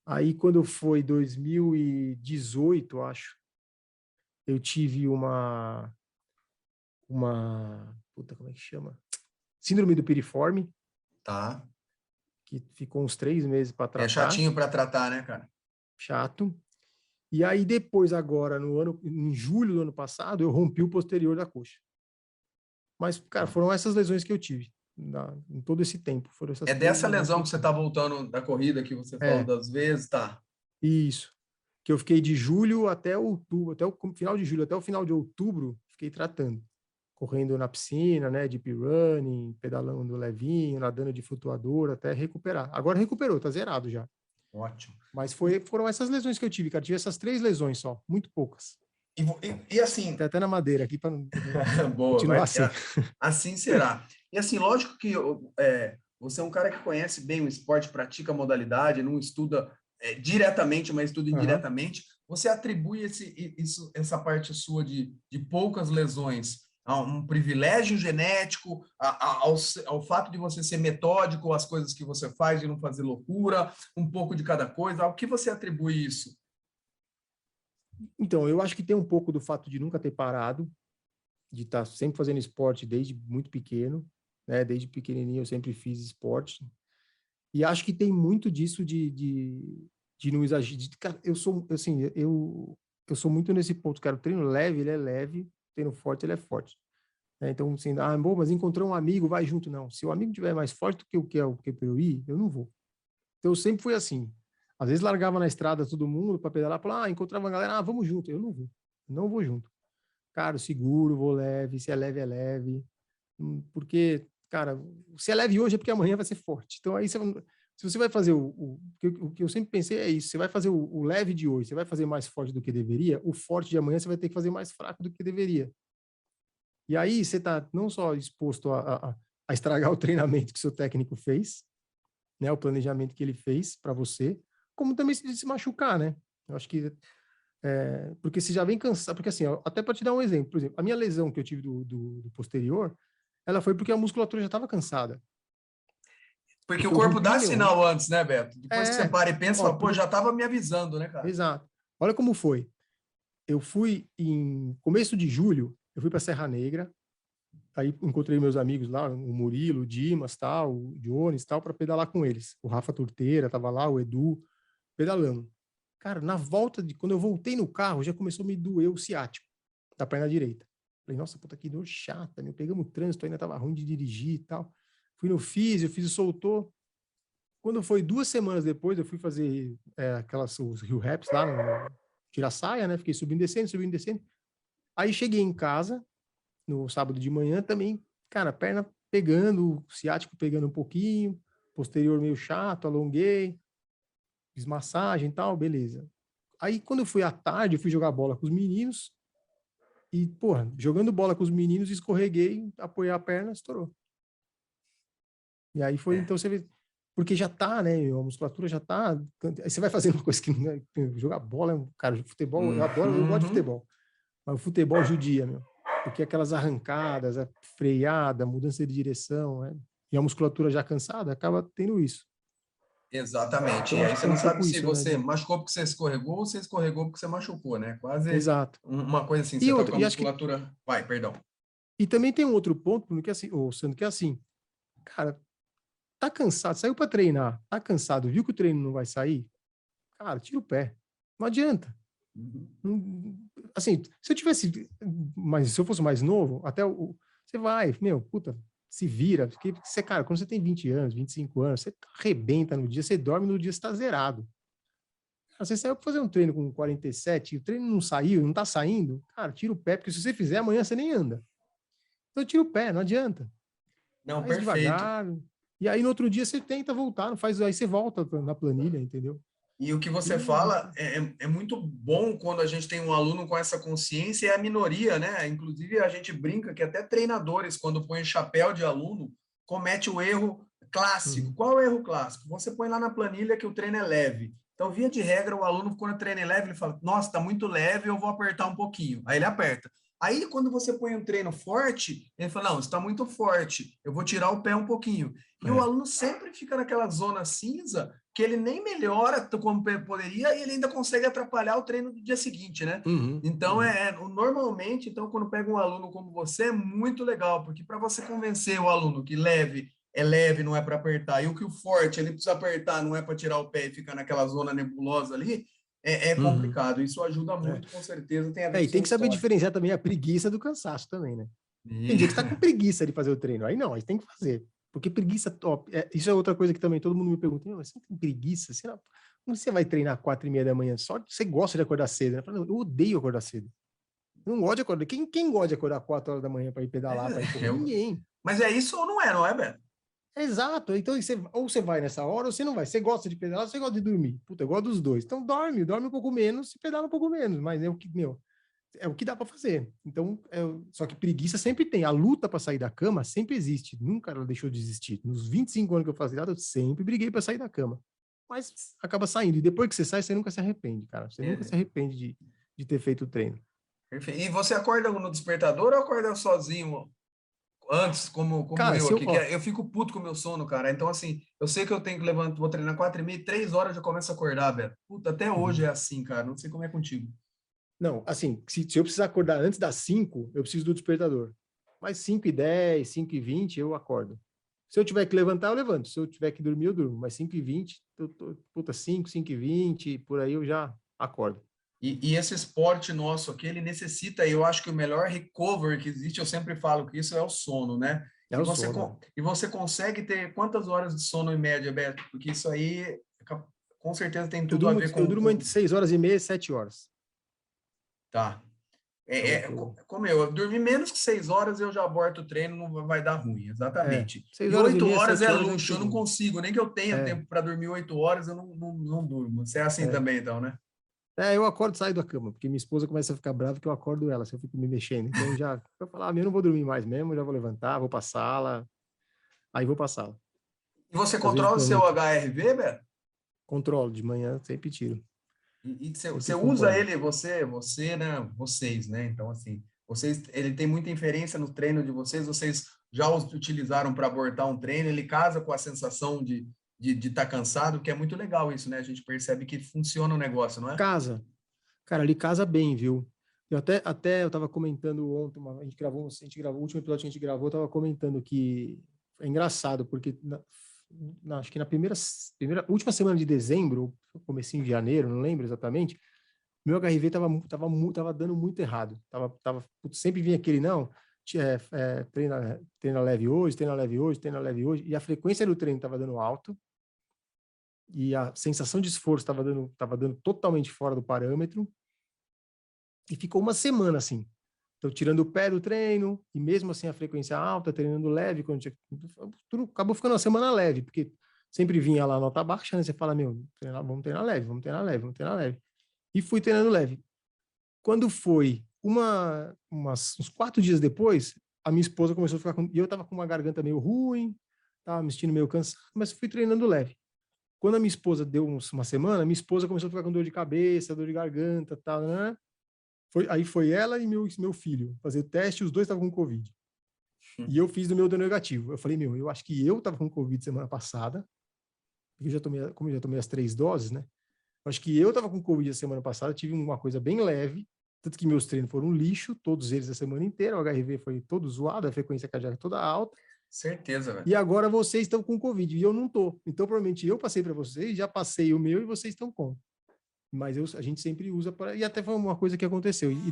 Aí, quando foi 2018, acho, eu tive puta, como é que chama? Síndrome do piriforme. Tá. Que ficou uns 3 meses para tratar. É chatinho para tratar, né, cara? Chato. E aí, depois, agora, em julho do ano passado, eu rompi o posterior da coxa. Mas, cara, foram essas lesões que eu tive em todo esse tempo. Foram essas dessa lesão que você está voltando da corrida que você falou das vezes, tá? Isso. Que eu fiquei de julho até outubro, até o final de julho, até o final de outubro, fiquei tratando. Correndo na piscina, né, deep running, pedalando levinho, nadando de flutuador, até recuperar. Agora recuperou, tá zerado já. Ótimo. Mas foram essas lesões que eu tive, cara. Tive essas 3 lesões só, muito poucas. E assim... Tem até na madeira aqui para Boa, continuar assim. Assim será. E assim, lógico que você é um cara que conhece bem o esporte, pratica a modalidade, não estuda diretamente, mas estuda indiretamente. Você atribui essa parte sua de poucas lesões a um privilégio genético, ao fato de você ser metódico, as coisas que você faz, de não fazer loucura, um pouco de cada coisa. Ao que você atribui isso? Então, eu acho que tem um pouco do fato de nunca ter parado, de estar sempre fazendo esporte desde muito pequeno, né? Desde pequenininho eu sempre fiz esporte. E acho que tem muito disso de não exagerar. Cara, eu sou sou muito nesse ponto, cara. O treino leve, ele é leve, o treino forte, ele é forte. Então, assim, bom, mas encontrou um amigo, vai junto. Não, se o amigo tiver mais forte do que o que é o que eu ir, eu não vou. Então, eu sempre fui assim. Às vezes largava na estrada todo mundo para pedalar, falava, encontrava uma galera, vamos junto. Eu não vou. Não vou junto. Cara, seguro, vou leve, se é leve, é leve. Porque, cara, se é leve hoje é porque amanhã vai ser forte. Então, aí se você vai fazer o que eu sempre pensei é isso, você vai fazer o leve de hoje, você vai fazer mais forte do que deveria, o forte de amanhã você vai ter que fazer mais fraco do que deveria. E aí você está não só exposto a estragar o treinamento que seu técnico fez, né, o planejamento que ele fez para você, como também se machucar, né? Eu acho que porque você já vem cansado, porque assim, ó, até para te dar um exemplo, por exemplo, a minha lesão que eu tive do posterior, ela foi porque a musculatura já estava cansada. Porque o corpo dá sinal antes, né, Beto? Depois que você para e pensa, fala, pô, já estava me avisando, né, cara? Exato. Olha como foi. Eu fui em começo de julho, eu fui para Serra Negra, aí encontrei meus amigos lá, o Murilo, o Dimas, tal, o Jones, tal, para pedalar com eles. O Rafa Turteira estava lá, o Edu, pedalando. Cara, na volta quando eu voltei no carro, já começou a me doer o ciático da perna direita. Falei, nossa, puta, que dor chata, meu. Pegamos o trânsito, ainda tava ruim de dirigir e tal. Fui no físio, soltou. Quando foi 2 semanas depois, eu fui fazer os Rio Raps lá no Tira-Saia, né? Fiquei subindo e descendo. Aí cheguei em casa, no sábado de manhã também, cara, perna pegando, ciático pegando um pouquinho, posterior meio chato, alonguei, fiz massagem e tal, beleza. Aí, quando eu fui à tarde, eu fui jogar bola com os meninos e, porra, jogando bola com os meninos, escorreguei, apoiei a perna, estourou. E aí foi, É. então você vê, porque já tá, né, a musculatura já tá, aí você vai fazendo uma coisa que não é, jogar bola, cara, futebol, eu adoro, eu gosto de Uhum. futebol, mas o futebol judia, meu, porque aquelas arrancadas, a freada, mudança de direção, né, e a musculatura já cansada, acaba tendo isso. Exatamente. Então, E acho aí que você é um não sabe pouco se isso, né, você machucou porque você escorregou ou você escorregou porque você machucou, né? Quase exato. uma coisa assim, E você tá outra, com a e acho que, musculatura. Vai, perdão. e também tem um outro ponto, porque assim, ô, Sandro, que é assim, cara, tá cansado, saiu para treinar, tá cansado, viu que o treino não vai sair, cara, tira o pé, não adianta. Uhum. Assim, se eu tivesse, mas se eu fosse mais novo, até você vai, meu, puta, se vira, porque você, cara, quando você tem 20 anos, 25 anos, você arrebenta no dia, você dorme no dia, você tá zerado. Cara, você saiu para fazer um treino com 47, o treino não saiu, não tá saindo, cara, tira o pé, porque se você fizer, amanhã você nem anda. Então tira o pé, não adianta. Não, Faz perfeito. devagar, e aí no outro dia você tenta voltar, não faz, aí você volta na planilha, entendeu? E o que você E é fala é muito bom quando a gente tem um aluno com essa consciência, é a minoria, né? Inclusive, a gente brinca que até treinadores, quando põe chapéu de aluno, comete o erro clássico. uhum, Qual é o erro clássico? Você põe lá na planilha que o treino é leve. Então, via de regra, o aluno, quando o treino é leve, ele fala: Nossa, está muito leve, eu vou apertar um pouquinho. Aí ele aperta. Aí, quando você põe um treino forte, ele fala: Não, está muito forte, eu vou tirar o pé um pouquinho. E o é. aluno sempre fica naquela zona cinza que ele nem melhora como poderia e ele ainda consegue atrapalhar o treino do dia seguinte, né? Uhum, Então, uhum, normalmente, então, quando pega um aluno como você, é muito legal, porque para você convencer o aluno que leve é leve, não é para apertar, e o que o forte ele precisa apertar, não é para tirar o pé e ficar naquela zona nebulosa ali, é uhum, complicado. Isso ajuda é. muito, com certeza, tem a ver com E a sua tem que saber história. diferenciar também a preguiça do cansaço também, né? Tem E... dia que você tá com preguiça de fazer o treino. Aí não, aí tem que fazer. Porque preguiça top. Isso é outra coisa que também todo mundo me pergunta: mas você tem preguiça? Como você vai treinar 4:30 da manhã? Só você gosta de acordar cedo, né? Eu falo, não, eu odeio acordar cedo. Eu não gosto de acordar. Quem gosta de acordar 4 horas da manhã para ir pedalar, para ir correr? Ninguém. Mas é isso ou não é, Beto? Exato. Então, ou você vai nessa hora ou você não vai. Você gosta de pedalar ou você gosta de dormir? Puta, eu gosto dos dois. Então, dorme um pouco menos e pedala um pouco menos. Mas é o que, meu, é o que dá para fazer. Então, só que preguiça sempre tem. A luta para sair da cama sempre existe. Nunca ela deixou de existir. Nos 25 anos que eu faço nada, eu sempre briguei para sair da cama. Mas acaba saindo. E depois que você sai, você nunca se arrepende, cara. Você nunca se É, arrepende de ter feito o treino. perfeito. E você acorda no despertador ou acorda sozinho antes, como Cara, eu se eu, aqui? Que ó, eu fico puto com o meu sono, cara. Então, assim, eu sei que eu tenho que levantar, vou treinar 4:30, 3 horas eu já começo a acordar, Beto. Puta, até hoje uhum. é assim, cara. Não sei como é contigo. Não, assim, se eu precisar acordar antes das 5, eu preciso do despertador. Mas 5:10, 5:20, eu acordo. Se eu tiver que levantar, eu levanto. Se eu tiver que dormir, eu durmo. Mas 5:20, puta, 5:20, por aí eu já acordo. E esse esporte nosso aqui, ele necessita, eu acho que o melhor recovery que existe, eu sempre falo que isso é o sono, né? É o sono, né? E você consegue ter quantas horas de sono em média, Beto? Porque isso aí, com certeza, tem Eu tudo a durmo, ver eu durmo entre com... 6 horas e meia e 7 horas. Tá. Então, tô, Como eu dormir menos que 6 horas, eu já aborto o treino, não vai dar ruim, exatamente. 6 E horas e oito meia, horas 7 é horas é luxo, eu não excelente. consigo, nem que eu tenha É, tempo para dormir 8 horas, eu não durmo. Você é assim é. também, então, né? Eu acordo e saio da cama, porque minha esposa começa a ficar brava que eu acordo ela, se eu fico me mexendo. Então, já, eu falo, eu não vou dormir mais mesmo, já vou levantar, vou pra sala, aí vou pra sala. E você Às vezes, controla o à seu noite, HRV, Beto? controlo, de manhã sempre tiro, E sempre você usa acompanho. ele, né? Vocês, né? Então, assim, ele tem muita inferência no treino de vocês, vocês já os utilizaram para abortar um treino, ele casa com a sensação de estar cansado, que é muito legal isso, né? A gente percebe que funciona o negócio, não é? Casa, cara, ele casa bem, viu? Eu até eu tava comentando ontem, a gente gravou, o último episódio que a gente gravou, eu tava comentando que é engraçado, porque acho que na última semana de dezembro, comecinho de janeiro, não lembro exatamente, meu HRV tava dando muito errado. Putz, sempre vinha aquele, não, treina leve hoje, treina leve hoje, treina leve hoje, e a frequência do treino tava dando alto, e a sensação de esforço tava dando totalmente fora do parâmetro, e ficou uma semana assim. Então, tirando o pé do treino, e mesmo assim a frequência alta, treinando leve, tudo acabou ficando uma semana leve, porque sempre vinha lá a nota baixa, né? Você fala, meu, vamos treinar leve, vamos treinar leve, vamos treinar leve. E fui treinando leve. Quando foi uns 4 dias depois, a minha esposa começou a ficar com... E eu tava com uma garganta meio ruim, tava me sentindo meio cansado, mas fui treinando leve. Quando a minha esposa deu uma semana, minha esposa começou a ficar com dor de cabeça, dor de garganta, tal, né? Aí foi ela e meu filho fazer o teste, os dois estavam com Covid. E eu fiz do meu, deu negativo. Eu falei, eu acho que eu tava com Covid semana passada, porque como eu já tomei as 3 doses, né? Eu acho que eu tava com Covid a semana passada, tive uma coisa bem leve, tanto que meus treinos foram um lixo, todos eles a semana inteira, o HRV foi todo zoado, a frequência cardíaca toda alta. Certeza, velho. E agora vocês estão com Covid, e eu não tô. Então, provavelmente, eu passei para vocês, já passei o meu, e vocês estão com. Mas a gente sempre usa para... E até foi uma coisa que aconteceu. E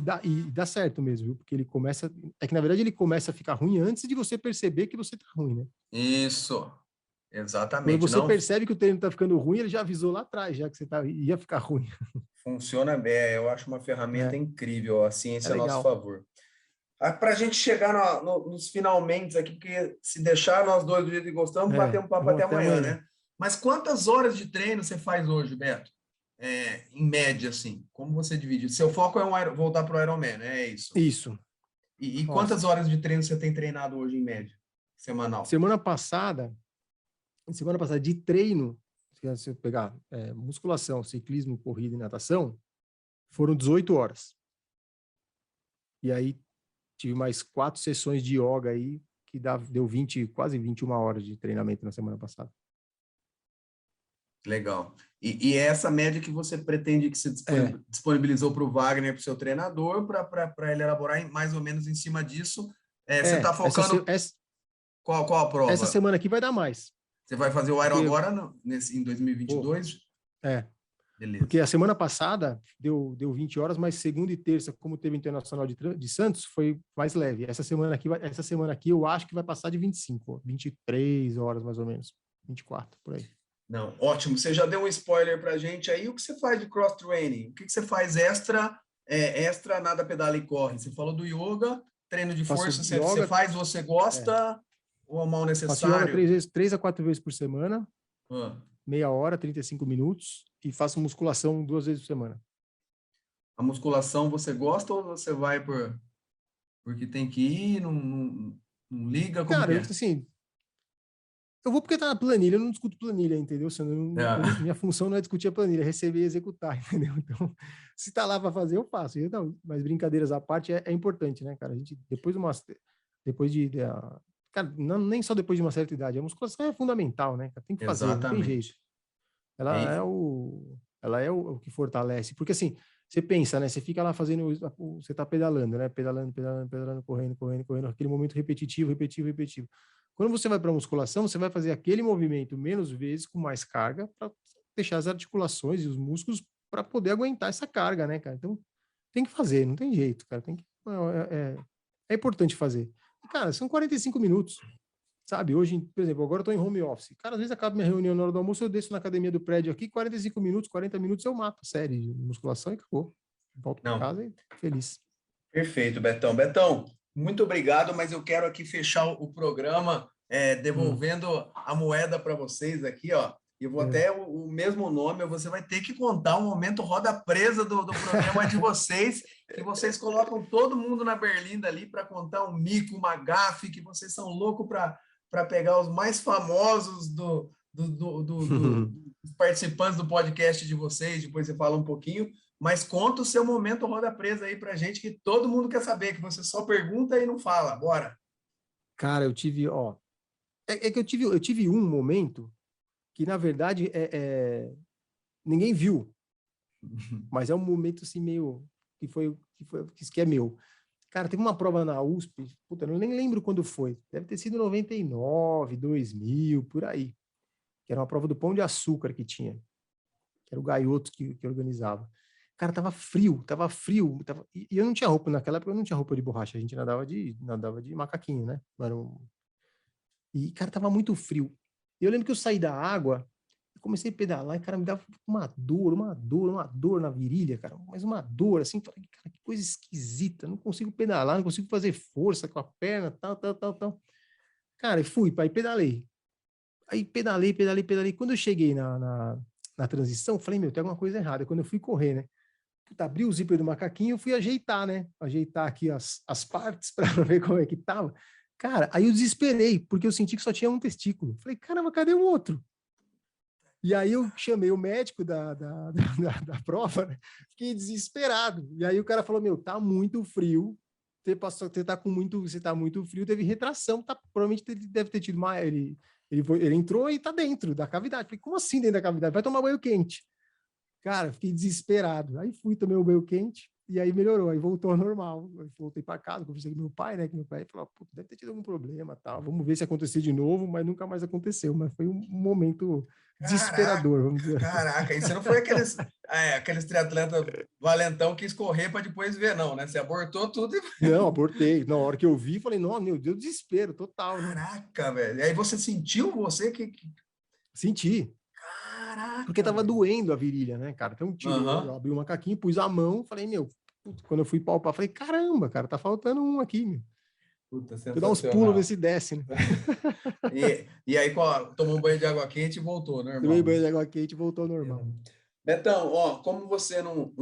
dá certo mesmo, viu? Porque ele começa... É que, na verdade, ele começa a ficar ruim antes de você perceber que você tá ruim, né? Isso, Quando exatamente. você Não percebe que o treino tá ficando ruim, ele já avisou lá atrás, já que você ia ficar ruim. funciona bem. Eu acho uma ferramenta incrível, a É ciência a nosso legal. favor. Para a gente chegar nos finalmente aqui, porque se deixar nós dois do jeito que gostamos, bater um papo até amanhã, né? Mas quantas horas de treino você faz hoje, Beto? Em média, assim, como você divide? Seu foco é voltar para o Ironman, né? É isso. Isso. E quantas horas de treino você tem treinado hoje, em média, semanal? Semana passada de treino, se eu pegar musculação, ciclismo, corrida e natação, foram 18 horas. E aí tive mais 4 sessões de yoga aí, que deu quase 21 horas de treinamento na semana passada. Legal. E essa média que você pretende que você disponibilizou para o Wagner, para o seu treinador, para ele elaborar mais ou menos em cima disso, você está focando... Qual a prova? Essa semana aqui vai dar mais. Você vai fazer o Iron agora em 2022? Beleza. Porque a semana passada deu 20 horas, mas segunda e terça, como teve o Internacional de Santos, foi mais leve. Essa semana aqui eu acho que vai passar de 25, 23 horas mais ou menos, 24, por aí. Não, ótimo. Você já deu um spoiler pra gente aí. O que você faz de cross-training? O que você faz extra, nada, pedala e corre? Você falou do yoga, treino de força, você faz, você gosta ou é mal necessário? Faço yoga 3 a 4 vezes por semana, meia hora, 35 minutos, e faço musculação 2 vezes por semana. A musculação você gosta ou você vai porque tem que ir, não liga? Como Cara, assim, eu vou porque tá na planilha, eu não discuto planilha, entendeu? Minha função não é discutir a planilha, é receber e executar, entendeu? Então, se tá lá para fazer, eu faço. Mas brincadeiras à parte é importante, né, cara? A gente, cara, nem só depois de uma certa idade, a musculação é fundamental, né? Tem que fazer, não tem jeito. Ela é o que fortalece. Porque assim, você pensa, né? Você fica lá fazendo, você tá pedalando, né? Pedalando, correndo, aquele momento repetitivo. Quando você vai para a musculação, você vai fazer aquele movimento menos vezes, com mais carga, para deixar as articulações e os músculos para poder aguentar essa carga, né, cara? Então, tem que fazer, não tem jeito, cara. É importante fazer. E, cara, são 45 minutos, sabe? Hoje, por exemplo, agora eu estou em home office. Cara, às vezes acaba minha reunião na hora do almoço, eu desço na academia do prédio aqui, 45 minutos, 40 minutos, eu mato a série de musculação e acabou. Volto para casa e feliz. Perfeito, Betão. Betão, muito obrigado, mas eu quero aqui fechar o programa devolvendo a moeda para vocês aqui, ó. Eu vou até o mesmo nome, você vai ter que contar um momento roda presa do programa de vocês, que vocês colocam todo mundo na berlinda ali para contar um mico, uma gafe, que vocês são loucos para pegar os mais famosos dos participantes do podcast de vocês, depois você fala um pouquinho, mas conta o seu momento roda presa aí pra gente, que todo mundo quer saber, que você só pergunta e não fala. Bora! Cara, eu tive um momento que, na verdade, ninguém viu, mas é um momento assim meio que é meu. Cara, teve uma prova na USP, puta, eu nem lembro quando foi, deve ter sido 99, 2000, por aí, que era uma prova do Pão de Açúcar que tinha, que era o Gaioto que organizava. Cara, tava frio, e eu não tinha roupa, naquela época eu não tinha roupa de borracha, a gente nadava de macaquinho, né? E, cara, tava muito frio. E eu lembro que eu saí da água, comecei a pedalar, e, cara, me dava uma dor na virilha, cara, mas uma dor, assim, falei, cara, que coisa esquisita, não consigo pedalar, não consigo fazer força com a perna, tal. Cara, eu fui, pai, pedalei. Aí pedalei. Quando eu cheguei na transição, falei, tem alguma coisa errada. Quando eu fui correr, né? abri o zíper do macaquinho, eu fui ajeitar, né? Ajeitar aqui as partes para ver como é que tava. Cara, aí eu desesperei, porque eu senti que só tinha um testículo. Falei, caramba, cadê o outro? E aí eu chamei o médico da prova, né? Fiquei desesperado. E aí o cara falou, meu, tá muito frio, você tá muito frio, teve retração, provavelmente ele deve ter tido uma... Ele entrou e tá dentro da cavidade. Falei, como assim dentro da cavidade? Vai tomar banho quente. Cara, fiquei desesperado. Aí fui, tomei o banho quente, e aí melhorou, aí voltou ao normal. Eu voltei para casa, conversei com meu pai, né? Que meu pai falou, pô, deve ter tido algum problema, tal. Vamos ver se acontecer de novo, mas nunca mais aconteceu. Mas foi um momento desesperador, vamos dizer. Caraca, isso não foi aqueles triatletas valentão que quis correr para depois ver, não, né? Você abortou tudo e... Não, abortei. Na hora que eu vi, falei, não, meu Deus, desespero total, né? Caraca, velho. E aí você sentiu que... Senti. Porque Caraca, tava velho. doendo a virilha, né, cara? Então, eu abri o macaquinho, pus a mão, falei, meu, quando eu fui palpar, falei, caramba, cara, tá faltando um aqui, meu. Puta, Vou dar uns pulos, ver sensacional. se desce, né? E aí tomou um banho de água quente e voltou, Tomei normal, né? banho de água quente e voltou ao normal. Betão, ó, como você não,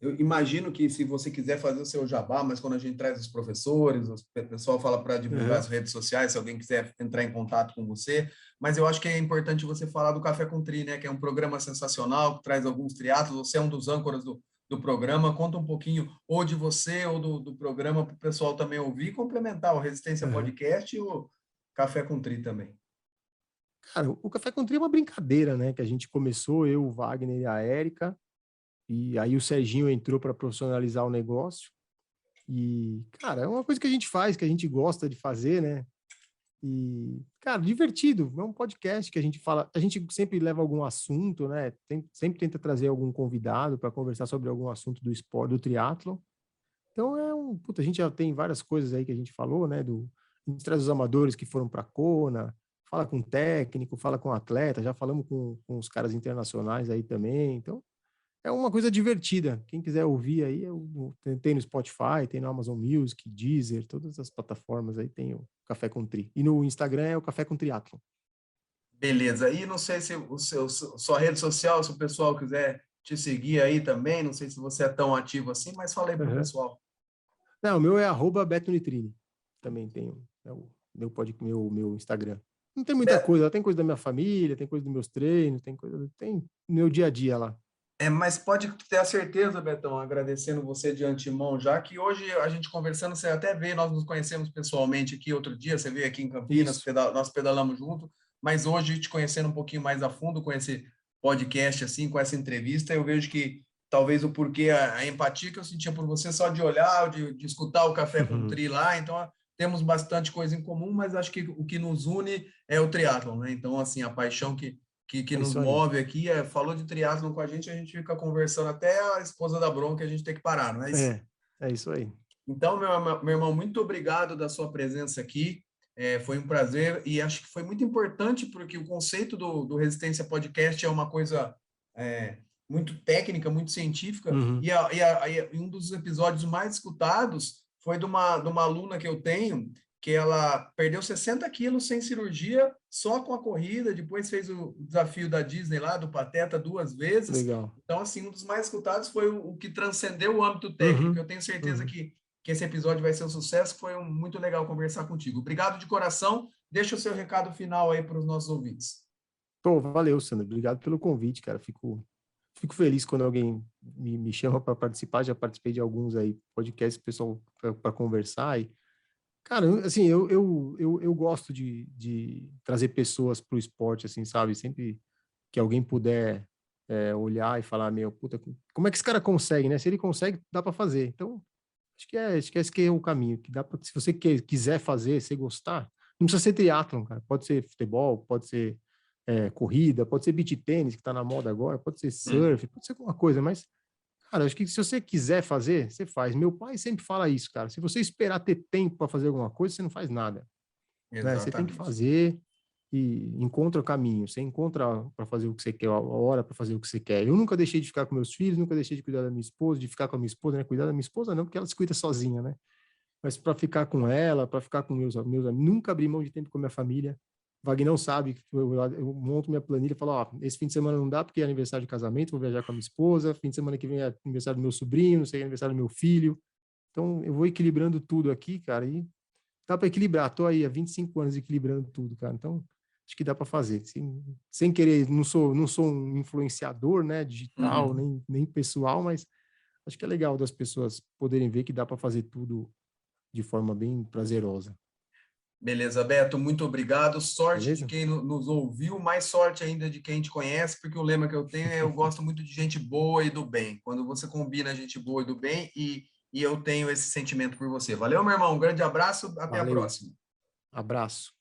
eu imagino que se você quiser fazer o seu jabá, mas quando a gente traz os professores, o pessoal fala para divulgar as redes sociais, se alguém quiser entrar em contato com você, mas eu acho que é importante você falar do Café com Tri, né, que é um programa sensacional, que traz alguns triatlos, você é um dos âncoras do programa, conta um pouquinho ou de você ou do programa para o pessoal também ouvir e complementar o Resistência Podcast e o Café com Tri também. Cara, o Café com Tri é uma brincadeira, né? Que a gente começou, eu, o Wagner e a Érica, e aí o Serginho entrou para profissionalizar o negócio. E, cara, é uma coisa que a gente faz, que a gente gosta de fazer, né? E, cara, divertido. É um podcast que a gente fala, a gente sempre leva algum assunto, né? Sempre tenta trazer algum convidado para conversar sobre algum assunto do esporte, do triatlo. Então puta, a gente já tem várias coisas aí que a gente falou, né? A gente traz os amadores que foram para Kona, fala com técnico, fala com atleta, já falamos com os caras internacionais aí também. Então, é uma coisa divertida. Quem quiser ouvir aí, tem no Spotify, tem no Amazon Music, Deezer, todas as plataformas aí tem o Café com Tri. E no Instagram é o Café com Triathlon. Beleza. E não sei se sua rede social, se o pessoal quiser te seguir aí também, não sei se você é tão ativo assim, mas fala aí para o pessoal. Não, o meu é @BetoNitrini. Também tenho. É o meu Instagram. Não tem muita coisa, tem coisa da minha família, tem coisa dos meus treinos, tem meu dia a dia lá. Mas pode ter a certeza, Betão, agradecendo você de antemão, já que hoje a gente conversando, você até vê, nós nos conhecemos pessoalmente aqui outro dia, você veio aqui em Campinas, nós pedalamos junto, mas hoje te conhecendo um pouquinho mais a fundo com esse podcast, assim, com essa entrevista, eu vejo que talvez o porquê, a empatia que eu sentia por você só de olhar, de escutar o Café com Tri lá, então temos bastante coisa em comum, mas acho que o que nos une é o triatlon, né? Então, assim, a paixão que nos move aqui, falou de triatlon com a gente fica conversando até a esposa da bronca, a gente tem que parar, não é isso? É isso aí. Então, meu irmão, muito obrigado da sua presença aqui, foi um prazer, e acho que foi muito importante, porque o conceito do Resistência Podcast é uma coisa muito técnica, muito científica, e um dos episódios mais escutados foi de uma aluna que eu tenho, que ela perdeu 60 quilos sem cirurgia, só com a corrida, depois fez o desafio da Disney lá, do Pateta, 2 vezes. Legal. Então, assim, um dos mais escutados foi o que transcendeu o âmbito técnico. Eu tenho certeza que esse episódio vai ser um sucesso, foi muito legal conversar contigo. Obrigado de coração, deixa o seu recado final aí para os nossos ouvintes. Pô, valeu, Sandro, obrigado pelo convite, cara, fico feliz quando alguém me chama para participar, já participei de alguns aí, podcasts, pessoal, para conversar. E, cara, assim, eu gosto de trazer pessoas para o esporte, assim, sabe? Sempre que alguém puder olhar e falar, meu, puta, como é que esse cara consegue, né? Se ele consegue, dá para fazer. Então, acho que esse que é o caminho, que dá para, se você quiser fazer, se gostar, não precisa ser triatlon, cara, pode ser futebol, pode ser corrida, pode ser beach tênis, que está na moda agora, pode ser surf, pode ser alguma coisa, mas, cara, acho que se você quiser fazer, você faz. Meu pai sempre fala isso, cara, se você esperar ter tempo para fazer alguma coisa, você não faz nada. Né? Você tem que fazer e encontra o caminho, você encontra para fazer o que você quer, a hora para fazer o que você quer. Eu nunca deixei de ficar com meus filhos, nunca deixei de cuidar da minha esposa, de ficar com a minha esposa, né? Cuidar da minha esposa não, porque ela se cuida sozinha, né? Mas para ficar com ela, para ficar com meus amigos, nunca abri mão de tempo com a minha família. Vagnão sabe que eu monto minha planilha e falo, ó, esse fim de semana não dá porque é aniversário de casamento, vou viajar com a minha esposa, fim de semana que vem é aniversário do meu sobrinho, não sei, é aniversário do meu filho. Então, eu vou equilibrando tudo aqui, cara, e dá para equilibrar. Tô aí há 25 anos equilibrando tudo, cara. Então, acho que dá para fazer. Sem querer, não sou um influenciador, né, digital, nem pessoal, mas acho que é legal das pessoas poderem ver que dá para fazer tudo de forma bem prazerosa. Beleza, Beto, muito obrigado. Sorte Beleza? de quem nos ouviu, mais sorte ainda de quem te conhece, porque o lema que eu tenho é eu gosto muito de gente boa e do bem. Quando você combina gente boa e do bem, e eu tenho esse sentimento por você. Valeu, meu irmão. Um grande abraço, até a Valeu. próxima. Abraço.